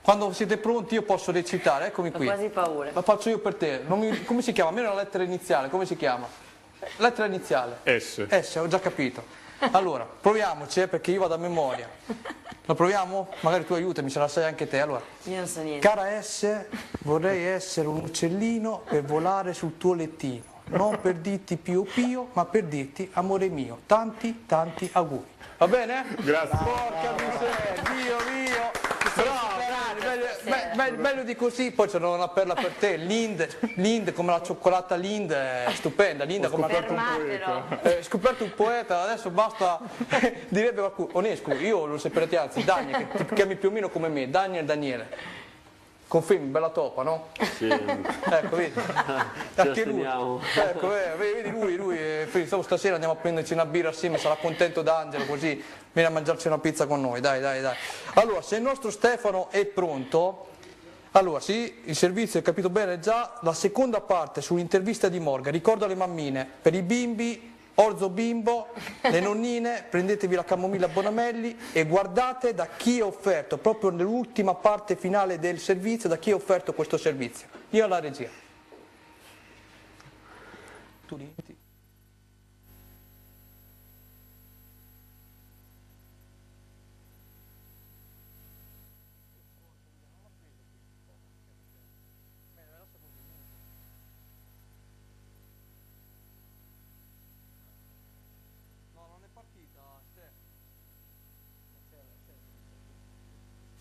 Quando siete pronti io posso recitare, eccomi qui. Ho quasi paura. La faccio io per te. Come si chiama? Almeno la lettera iniziale, come si chiama? Lettera iniziale. S, ho già capito. Allora, proviamoci, perché io vado a memoria. Lo proviamo? Magari tu aiutami, ce la sai anche te. Allora, io non so niente. Cara S, vorrei essere un uccellino per volare sul tuo lettino. Non per dirti pio pio, ma per dirti amore mio. Tanti, tanti auguri. Va bene? Grazie. Porca miseria, Dio mio. Bravo. Meglio di così, poi c'è una perla per te, Lind come la cioccolata Lind è stupenda, Lind come scoperto un poeta, adesso basta, direbbe qualcuno, Onescu, io lo saprete anzi, Daniel, che ti chiami più o meno come me, Daniele. Confermi, bella topa, no? Sì. Ecco, vedi? Anche lui. Ecco, vedi lui, pensavo stasera andiamo a prenderci una birra assieme, sarà contento D'Angelo, così viene a mangiarci una pizza con noi, dai. Allora, se il nostro Stefano è pronto, allora sì, il servizio, hai capito bene già, la seconda parte sull'intervista di Morgan, ricordo alle mammine, per i bimbi, Orzo Bimbo, le nonnine, prendetevi la camomilla Bonamelli e guardate da chi è offerto, proprio nell'ultima parte finale del servizio, da chi è offerto questo servizio. Io alla regia. Tu inizi.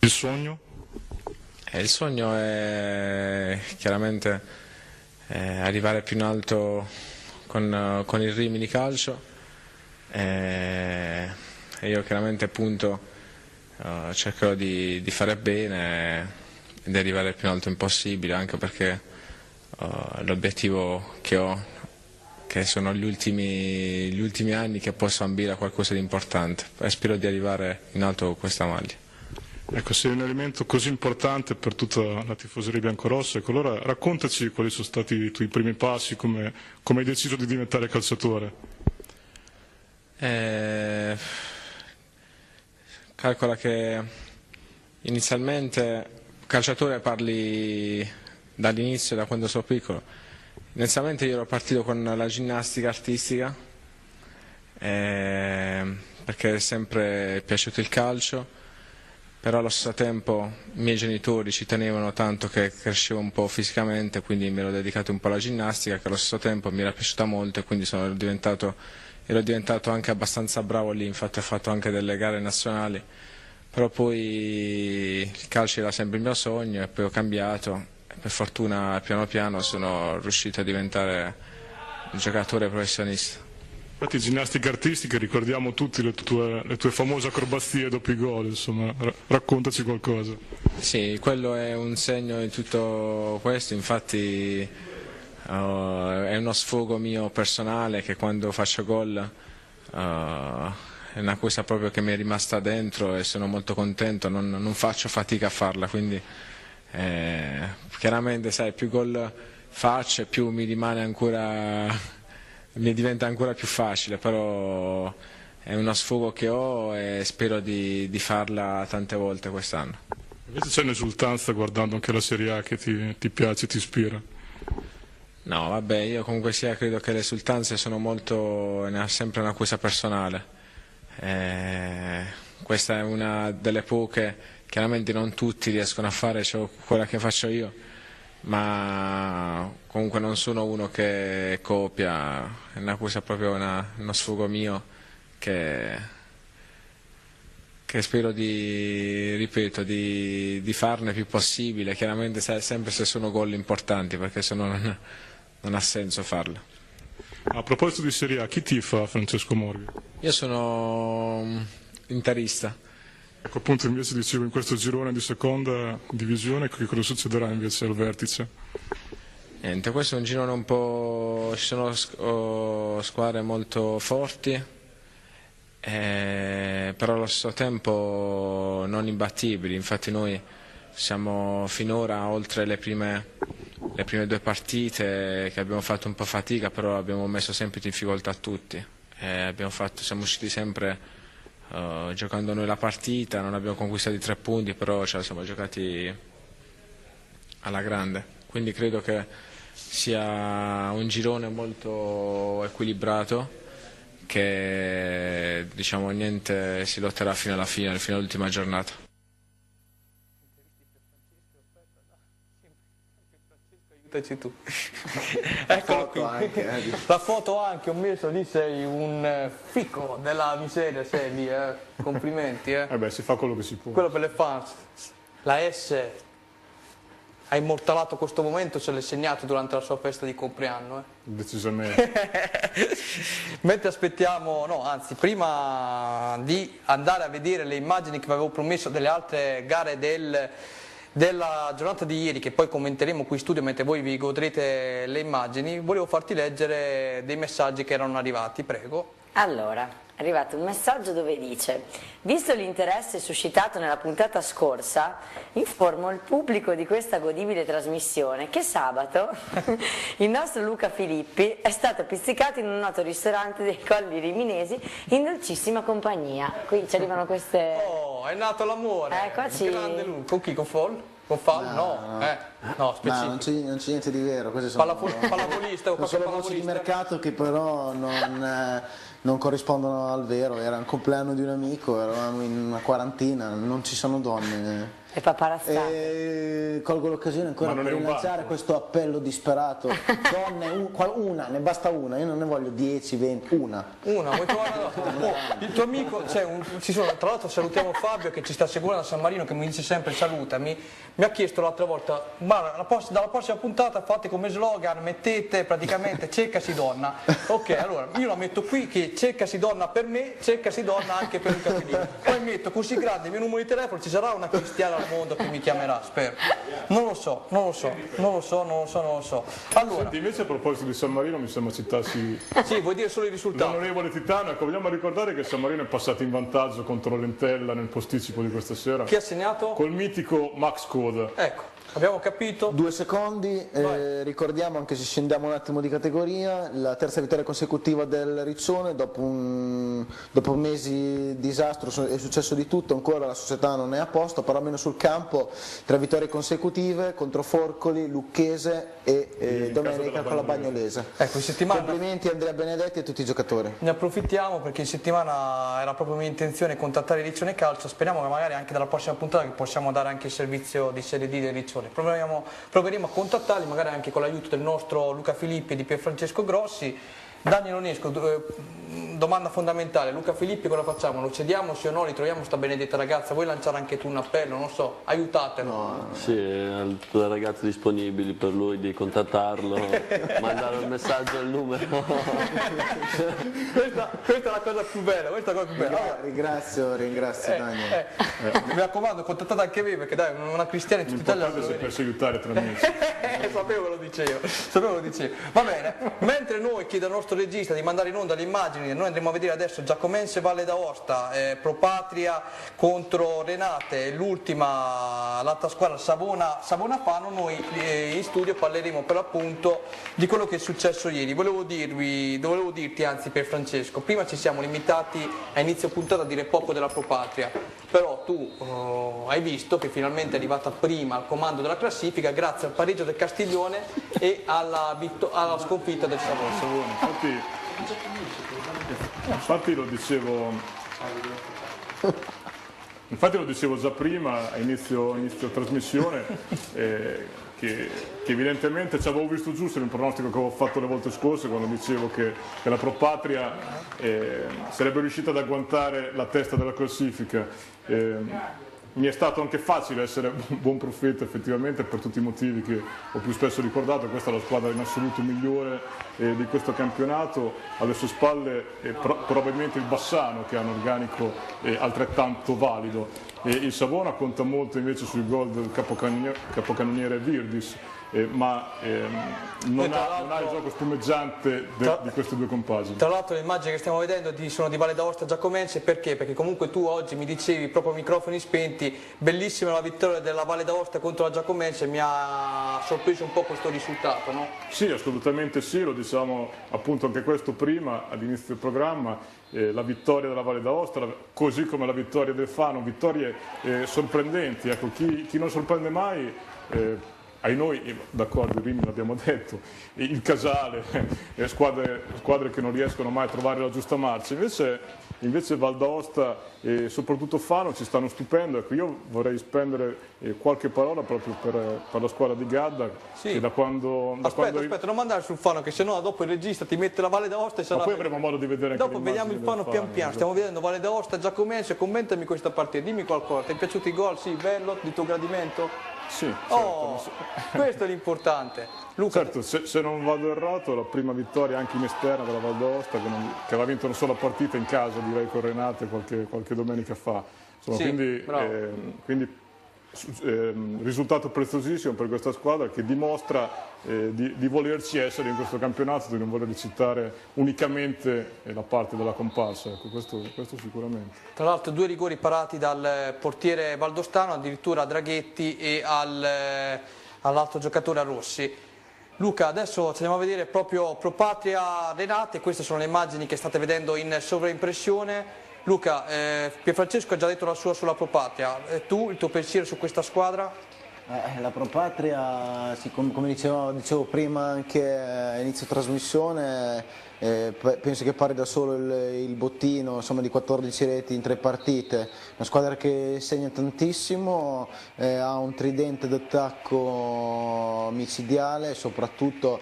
Il sogno? Il sogno è chiaramente arrivare più in alto con il Rimini Calcio e io chiaramente appunto cercherò di fare bene e di arrivare il più in alto possibile, anche perché l'obiettivo che ho, che sono gli ultimi anni, che posso ambire a qualcosa di importante e spero di arrivare in alto con questa maglia. Ecco, sei un elemento così importante per tutta la tifoseria biancorossa, ecco, allora raccontaci quali sono stati i tuoi primi passi, come hai deciso di diventare calciatore. Calcola che inizialmente calciatore parli dall'inizio, da quando sono piccolo. Inizialmente io ero partito con la ginnastica artistica perché è sempre piaciuto il calcio. Però allo stesso tempo i miei genitori ci tenevano tanto che crescevo un po' fisicamente, quindi mi ero dedicato un po' alla ginnastica, che allo stesso tempo mi era piaciuta molto e quindi ero diventato anche abbastanza bravo lì, infatti ho fatto anche delle gare nazionali, però poi il calcio era sempre il mio sogno e poi ho cambiato e per fortuna piano piano sono riuscito a diventare un giocatore professionista. Infatti ginnastica artistica, ricordiamo tutti le tue famose acrobazie dopo i gol, insomma, raccontaci qualcosa. Sì, quello è un segno di tutto questo, infatti è uno sfogo mio personale che quando faccio gol è una cosa proprio che mi è rimasta dentro e sono molto contento, non faccio fatica a farla, quindi chiaramente sai, più gol faccio e più mi rimane ancora... mi diventa ancora più facile, però è uno sfogo che ho e spero di farla tante volte quest'anno. Invece c'è un'esultanza guardando anche la Serie A che ti piace, ti ispira? No, vabbè, io comunque sia credo che le esultanze sono sempre una cosa personale. Questa è una delle poche, chiaramente non tutti riescono a fare quella che faccio io, ma comunque non sono uno che copia, è una cosa proprio uno sfogo mio che spero ripeto, di farne più possibile, chiaramente sempre se sono gol importanti, perché se no non ha senso farlo. A proposito di Serie A, chi tifa Francesco Morgan? Io sono interista. Ecco, appunto, invece dicevo in questo girone di seconda divisione, che cosa succederà invece al vertice? Niente, questo è un girone un po'... ci sono squadre molto forti, però allo stesso tempo non imbattibili, infatti noi siamo finora, oltre le prime 2 partite che abbiamo fatto un po' fatica, però abbiamo messo sempre in difficoltà tutti, siamo usciti sempre giocando noi la partita, non abbiamo conquistato i 3 punti, però ce la siamo giocati alla grande, quindi credo che sia un girone molto equilibrato, che diciamo niente si lotterà fino alla fine, fino all'ultima giornata. Aiutaci tu. Eccolo qui. La foto anche, ho messo lì, sei un fico della miseria, sei lì, complimenti. Beh, si fa quello che si può. Quello per le fans. La S ha immortalato questo momento, se l'è segnato durante la sua festa di compleanno. Decisamente. Mentre aspettiamo, no, anzi, prima di andare a vedere le immagini che vi avevo promesso delle altre gare della giornata di ieri, che poi commenteremo qui in studio mentre voi vi godrete le immagini, volevo farti leggere dei messaggi che erano arrivati, prego. Allora, è arrivato un messaggio dove dice: visto l'interesse suscitato nella puntata scorsa, informo il pubblico di questa godibile trasmissione che sabato il nostro Luca Filippi è stato pizzicato in un noto ristorante dei Colli Riminesi in dolcissima compagnia. Qui ci arrivano queste... Oh, è nato l'amore! Eccoci! Grande Luca. Con chi? Con Fall? Con Fall? No. No, specifico. Non c'è niente di vero, queste sono pallavolista o sono voci di mercato che però non corrispondono al vero. Era il compleanno di un amico, eravamo in una quarantina, non ci sono donne. E paparazzate. Colgo l'occasione ancora per rilanciare questo appello disperato. Donne, una, ne basta una, io non ne voglio 10, 20, una. Una, vuoi trovare il tuo amico, tra l'altro salutiamo Fabio che ci sta seguendo da San Marino, che mi dice sempre salutami, mi ha chiesto l'altra volta, ma dalla prossima puntata fate come slogan, mettete praticamente cercasi donna. Ok, allora io la metto qui che cercasi donna per me, cercasi donna anche per Luca Filippi. Poi metto così grande il mio numero di telefono, ci sarà una cristiana al mondo che mi chiamerà, spero. Non lo so. Allora. Senti, invece a proposito di San Marino mi sembra citassi... Sì, vuoi dire solo i risultati? L'onorevole Titano, ecco, vogliamo ricordare che San Marino è passato in vantaggio contro Lentella nel posticipo di questa sera. Chi ha segnato? Col mitico Max Coda. Ecco. Abbiamo capito? 2 secondi, ricordiamo, anche se scendiamo un attimo di categoria, la terza vittoria consecutiva del Riccione, dopo mesi di disastro è successo di tutto, ancora la società non è a posto, però almeno sul campo 3 vittorie consecutive contro Forcoli, Lucchese e domenica con la Bagnolese. Ecco, in settimana... Complimenti a Andrea Benedetti e a tutti i giocatori. Ne approfittiamo perché in settimana era proprio mia intenzione contattare il Riccione Calcio, speriamo che magari anche dalla prossima puntata che possiamo dare anche il servizio di Serie D del Riccione. Proveremo a contattarli magari anche con l'aiuto del nostro Luca Filippi e di Pierfrancesco Grossi. Daniel Onesco, domanda fondamentale, Luca Filippi cosa facciamo? Lo cediamo sì o no? Ritroviamo sta benedetta ragazza? Vuoi lanciare anche tu un appello? Non so, aiutatelo. No. Sì, a tutte le ragazze disponibili per lui di contattarlo, mandare un messaggio al numero. questa è la cosa più bella, Allora, ringrazio Daniel. Mi raccomando, contattate anche me perché dai, una cristiana in tutti L'importante è sapersi aiutare tra amici. Sapevo lo dicevo. Va bene, mentre noi chiedo al nostro regista di mandare in onda le immagini, noi andremo a vedere adesso Giacomense Valle d'Aosta, Pro Patria contro Renate, l'ultima l'altra squadra Savona Fano. Noi in studio parleremo per l'appunto di quello che è successo ieri. Volevo dirti anzi per Francesco, prima ci siamo limitati a inizio puntata a dire poco della Pro Patria, però tu hai visto che finalmente è arrivata prima al comando della classifica grazie al pareggio del Castiglione e alla sconfitta del Savona. Infatti lo dicevo già prima a inizio trasmissione che evidentemente ci avevo visto giusto in un pronostico che avevo fatto le volte scorse quando dicevo che la Pro Patria sarebbe riuscita ad agguantare la testa della classifica. Mi è stato anche facile essere un buon profeta effettivamente per tutti i motivi che ho più spesso ricordato. Questa è la squadra in assoluto migliore di questo campionato, alle sue spalle probabilmente il Bassano che ha un organico altrettanto valido. Il Savona conta molto invece sui gol del capocannoniere Virdis, ma non ha il gioco spumeggiante di questi due compagini. Tra l'altro le immagini che stiamo vedendo sono di Valle d'Aosta Giacomense, perché? Perché comunque tu oggi mi dicevi proprio a microfoni spenti, bellissima la vittoria della Valle d'Aosta contro la Giacomense, mi ha sorpreso un po' questo risultato, no? Sì, assolutamente sì, lo diciamo appunto anche questo prima, all'inizio del programma, la vittoria della Valle d'Aosta, così come la vittoria del Fano, vittorie sorprendenti, ecco, chi non sorprende mai... ai noi, d'accordo, il Rimini l'abbiamo detto, il Casale, squadre che non riescono mai a trovare la giusta marcia, invece Val d'Aosta e soprattutto Fano ci stanno stupendo. Ecco, io vorrei spendere qualche parola proprio per la squadra di Gadda. Sì. Che Aspetta, non mandare sul Fano che sennò dopo il regista ti mette la Valle d'Aosta e sarà... Ma poi avremo modo di vedere anche dopo vediamo il Fano pian piano, stiamo vedendo Valle d'Aosta, Giacomense, commentami questa partita, dimmi qualcosa, ti è piaciuto il gol? Sì, bello, di tuo gradimento? Sì, Oh, questo è l'importante. Luca, certo, se non vado errato, la prima vittoria anche in esterna della Val d'Aosta, che aveva vinto una sola partita in casa, direi con Renate qualche domenica fa. Insomma, sì, quindi risultato preziosissimo per questa squadra che dimostra di volerci essere in questo campionato, di non voler citare unicamente la parte della comparsa, ecco, questo sicuramente. tra l'altro 2 rigori parati dal portiere valdostano, addirittura a Draghetti e all'altro giocatore a Rossi. Luca, adesso ci andiamo a vedere proprio Pro Patria Renate, queste sono le immagini che state vedendo in sovraimpressione. Luca, Pierfrancesco ha già detto la sua sulla Pro Patria, tu il tuo pensiero su questa squadra? La Pro Patria, sì, come dicevo prima anche a inizio trasmissione, penso che pari da solo il bottino, insomma, di 14 reti in 3 partite, una squadra che segna tantissimo, ha un tridente d'attacco micidiale, soprattutto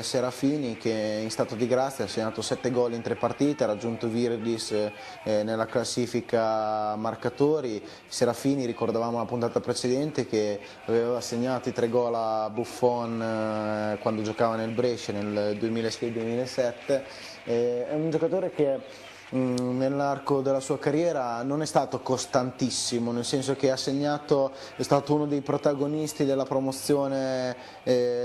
Serafini che in stato di grazia ha segnato 7 gol in 3 partite, ha raggiunto Virdis nella classifica marcatori. Serafini, ricordavamo la puntata precedente, che aveva segnato i 3 gol a Buffon quando giocava nel Brescia nel 2006-2007. È un giocatore che nell'arco della sua carriera non è stato costantissimo, nel senso che è stato uno dei protagonisti della promozione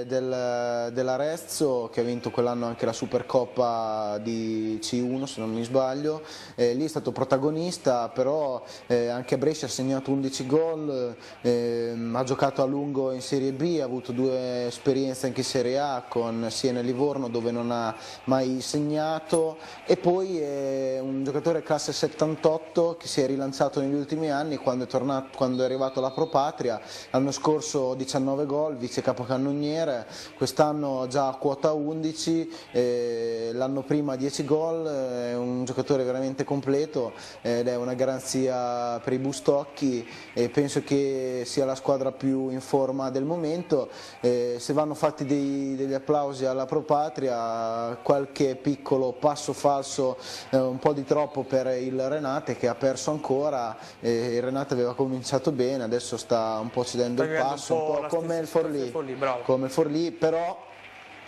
dell'Arezzo, che ha vinto quell'anno anche la Supercoppa di C1 se non mi sbaglio. Lì è stato protagonista, però anche a Brescia ha segnato 11 gol, ha giocato a lungo in Serie B, ha avuto 2 esperienze anche in Serie A con Siena e Livorno dove non ha mai segnato, e poi è un giocatore classe 78 che si è rilanciato negli ultimi anni quando è arrivato alla Pro Patria. L'anno scorso 19 gol, vice capocannoniere, quest'anno già a quota 11, l'anno prima 10 gol, è un giocatore veramente completo ed è una garanzia per i Bustocchi, e penso che sia la squadra più in forma del momento. Se vanno fatti degli applausi alla Pro Patria, qualche piccolo passo falso un po' di troppo per il Renate, che ha perso ancora. Il Renate aveva cominciato bene, adesso sta un po' cedendo il passo, un po' come il Forlì, però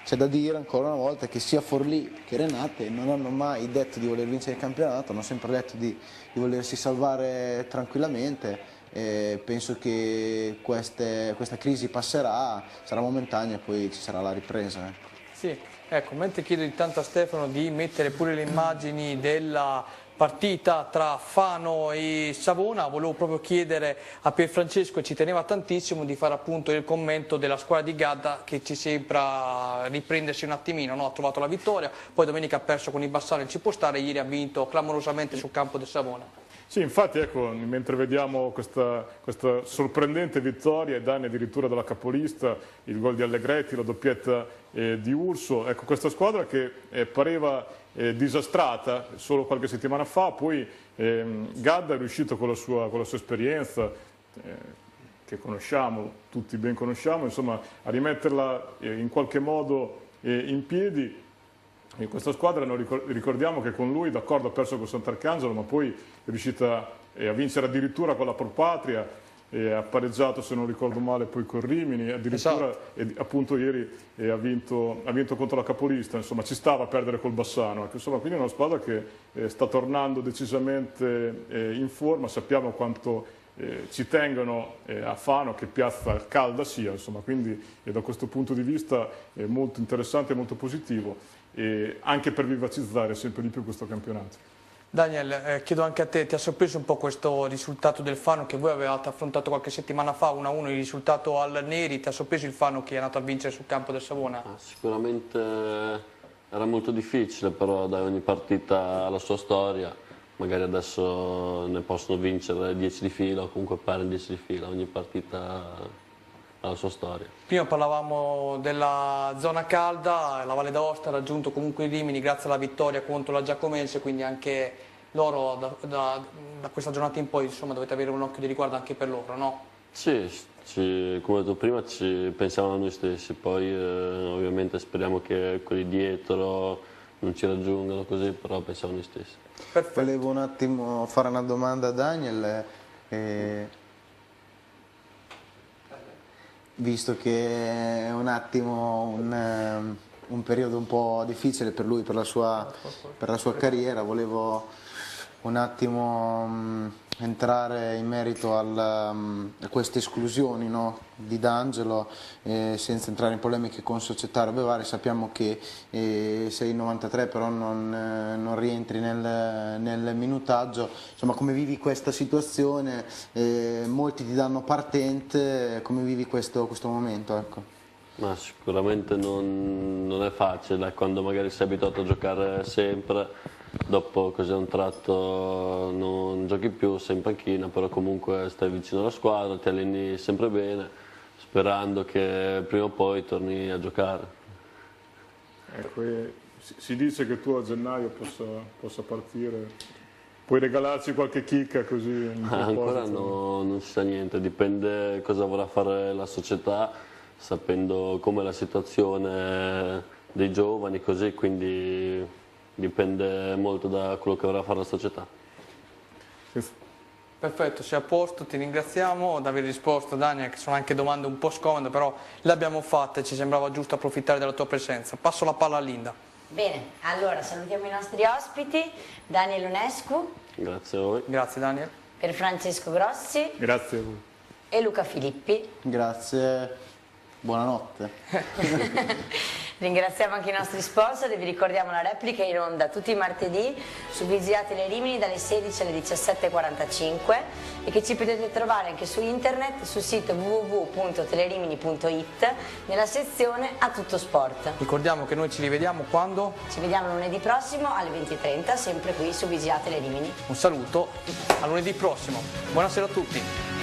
c'è da dire ancora una volta che sia Forlì che Renate non hanno mai detto di voler vincere il campionato, hanno sempre detto di volersi salvare tranquillamente. Penso che questa crisi passerà, sarà momentanea e poi ci sarà la ripresa. Sì, ecco, mentre chiedo intanto a Stefano di mettere pure le immagini della partita tra Fano e Savona, volevo proprio chiedere a Pierfrancesco, e ci teneva tantissimo, di fare appunto il commento della squadra di Gadda, che ci sembra riprendersi un attimino, no? Ha trovato la vittoria, poi domenica ha perso con il Bassano, ci può stare, ieri ha vinto clamorosamente sul campo del Savona. Sì, infatti, ecco, mentre vediamo questa sorprendente vittoria, e danni addirittura dalla capolista, il gol di Allegretti, la doppietta di Urso, ecco, questa squadra che pareva disastrata solo qualche settimana fa, poi Gadda è riuscito con la sua esperienza, che conosciamo, tutti ben conosciamo, insomma, a rimetterla in qualche modo in piedi. In questa squadra noi ricordiamo che con lui, d'accordo, ha perso con Sant'Arcangelo, ma poi è riuscita a vincere addirittura con la Pro Patria, ha pareggiato, se non ricordo male, poi con Rimini, addirittura appunto ieri ha vinto contro la capolista. Insomma, ci stava a perdere col Bassano, insomma, quindi è una squadra che sta tornando decisamente in forma. Sappiamo quanto ci tengono a Fano, che piazza calda sia, insomma, quindi da questo punto di vista è molto interessante e molto positivo, anche per vivacizzare sempre di più questo campionato. Daniel, chiedo anche a te, ti ha sorpreso un po' questo risultato del Fano che voi avevate affrontato qualche settimana fa, 1-1, il risultato al Neri, ti ha sorpreso il Fano che è andato a vincere sul campo del Savona? Sicuramente era molto difficile, però dai, ogni partita ha la sua storia, magari adesso ne possono vincere 10 di fila o comunque pari 10 di fila, ogni partita ha la sua storia. Prima parlavamo della zona calda, la Valle d'Aosta ha raggiunto comunque i Rimini grazie alla vittoria contro la Giacomense, quindi anche loro da questa giornata in poi, insomma, dovete avere un occhio di riguardo anche per loro, no? Sì, come ho detto prima, ci pensiamo a noi stessi, poi ovviamente speriamo che quelli dietro non ci raggiungano così, però pensiamo a noi stessi. Perfetto. Volevo un attimo fare una domanda a Daniel. visto che è un attimo un periodo un po' difficile per lui, per la sua carriera, volevo un attimo entrare in merito a queste esclusioni, no, di D'Angelo, senza entrare in polemiche con Società Bevari. Sappiamo che sei in 93 però non rientri nel minutaggio. Insomma, come vivi questa situazione? Molti ti danno partente, come vivi questo momento? Ecco. Ma sicuramente non è facile, quando magari sei abituato a giocare sempre, dopo così a un tratto non giochi più, sei in panchina, però comunque stai vicino alla squadra, ti alleni sempre bene, sperando che prima o poi torni a giocare. Ecco, si dice che tu a gennaio possa partire, puoi regalarci qualche chicca così? Ancora non si sa niente, dipende cosa vorrà fare la società, sapendo com'è la situazione dei giovani, così, quindi dipende molto da quello che vorrà fare la società. Perfetto, sei a posto, ti ringraziamo di aver risposto, Daniel, che sono anche domande un po' scomode, però le abbiamo fatte, ci sembrava giusto approfittare della tua presenza. Passo la palla a Linda. Bene, allora salutiamo i nostri ospiti, Daniel Ionescu. Grazie a voi. Grazie Daniel. Per Francesco Grossi. Grazie a voi. E Luca Filippi. Grazie, buonanotte. Ringraziamo anche i nostri sponsor e vi ricordiamo la replica in onda tutti i martedì su Visiate le Rimini dalle 16 alle 17:45 e che ci potete trovare anche su internet sul sito www.telerimini.it nella sezione A Tutto Sport. Ricordiamo che noi ci rivediamo quando? Ci vediamo lunedì prossimo alle 20:30 sempre qui su Visiate le Rimini. Un saluto, a lunedì prossimo. Buonasera a tutti.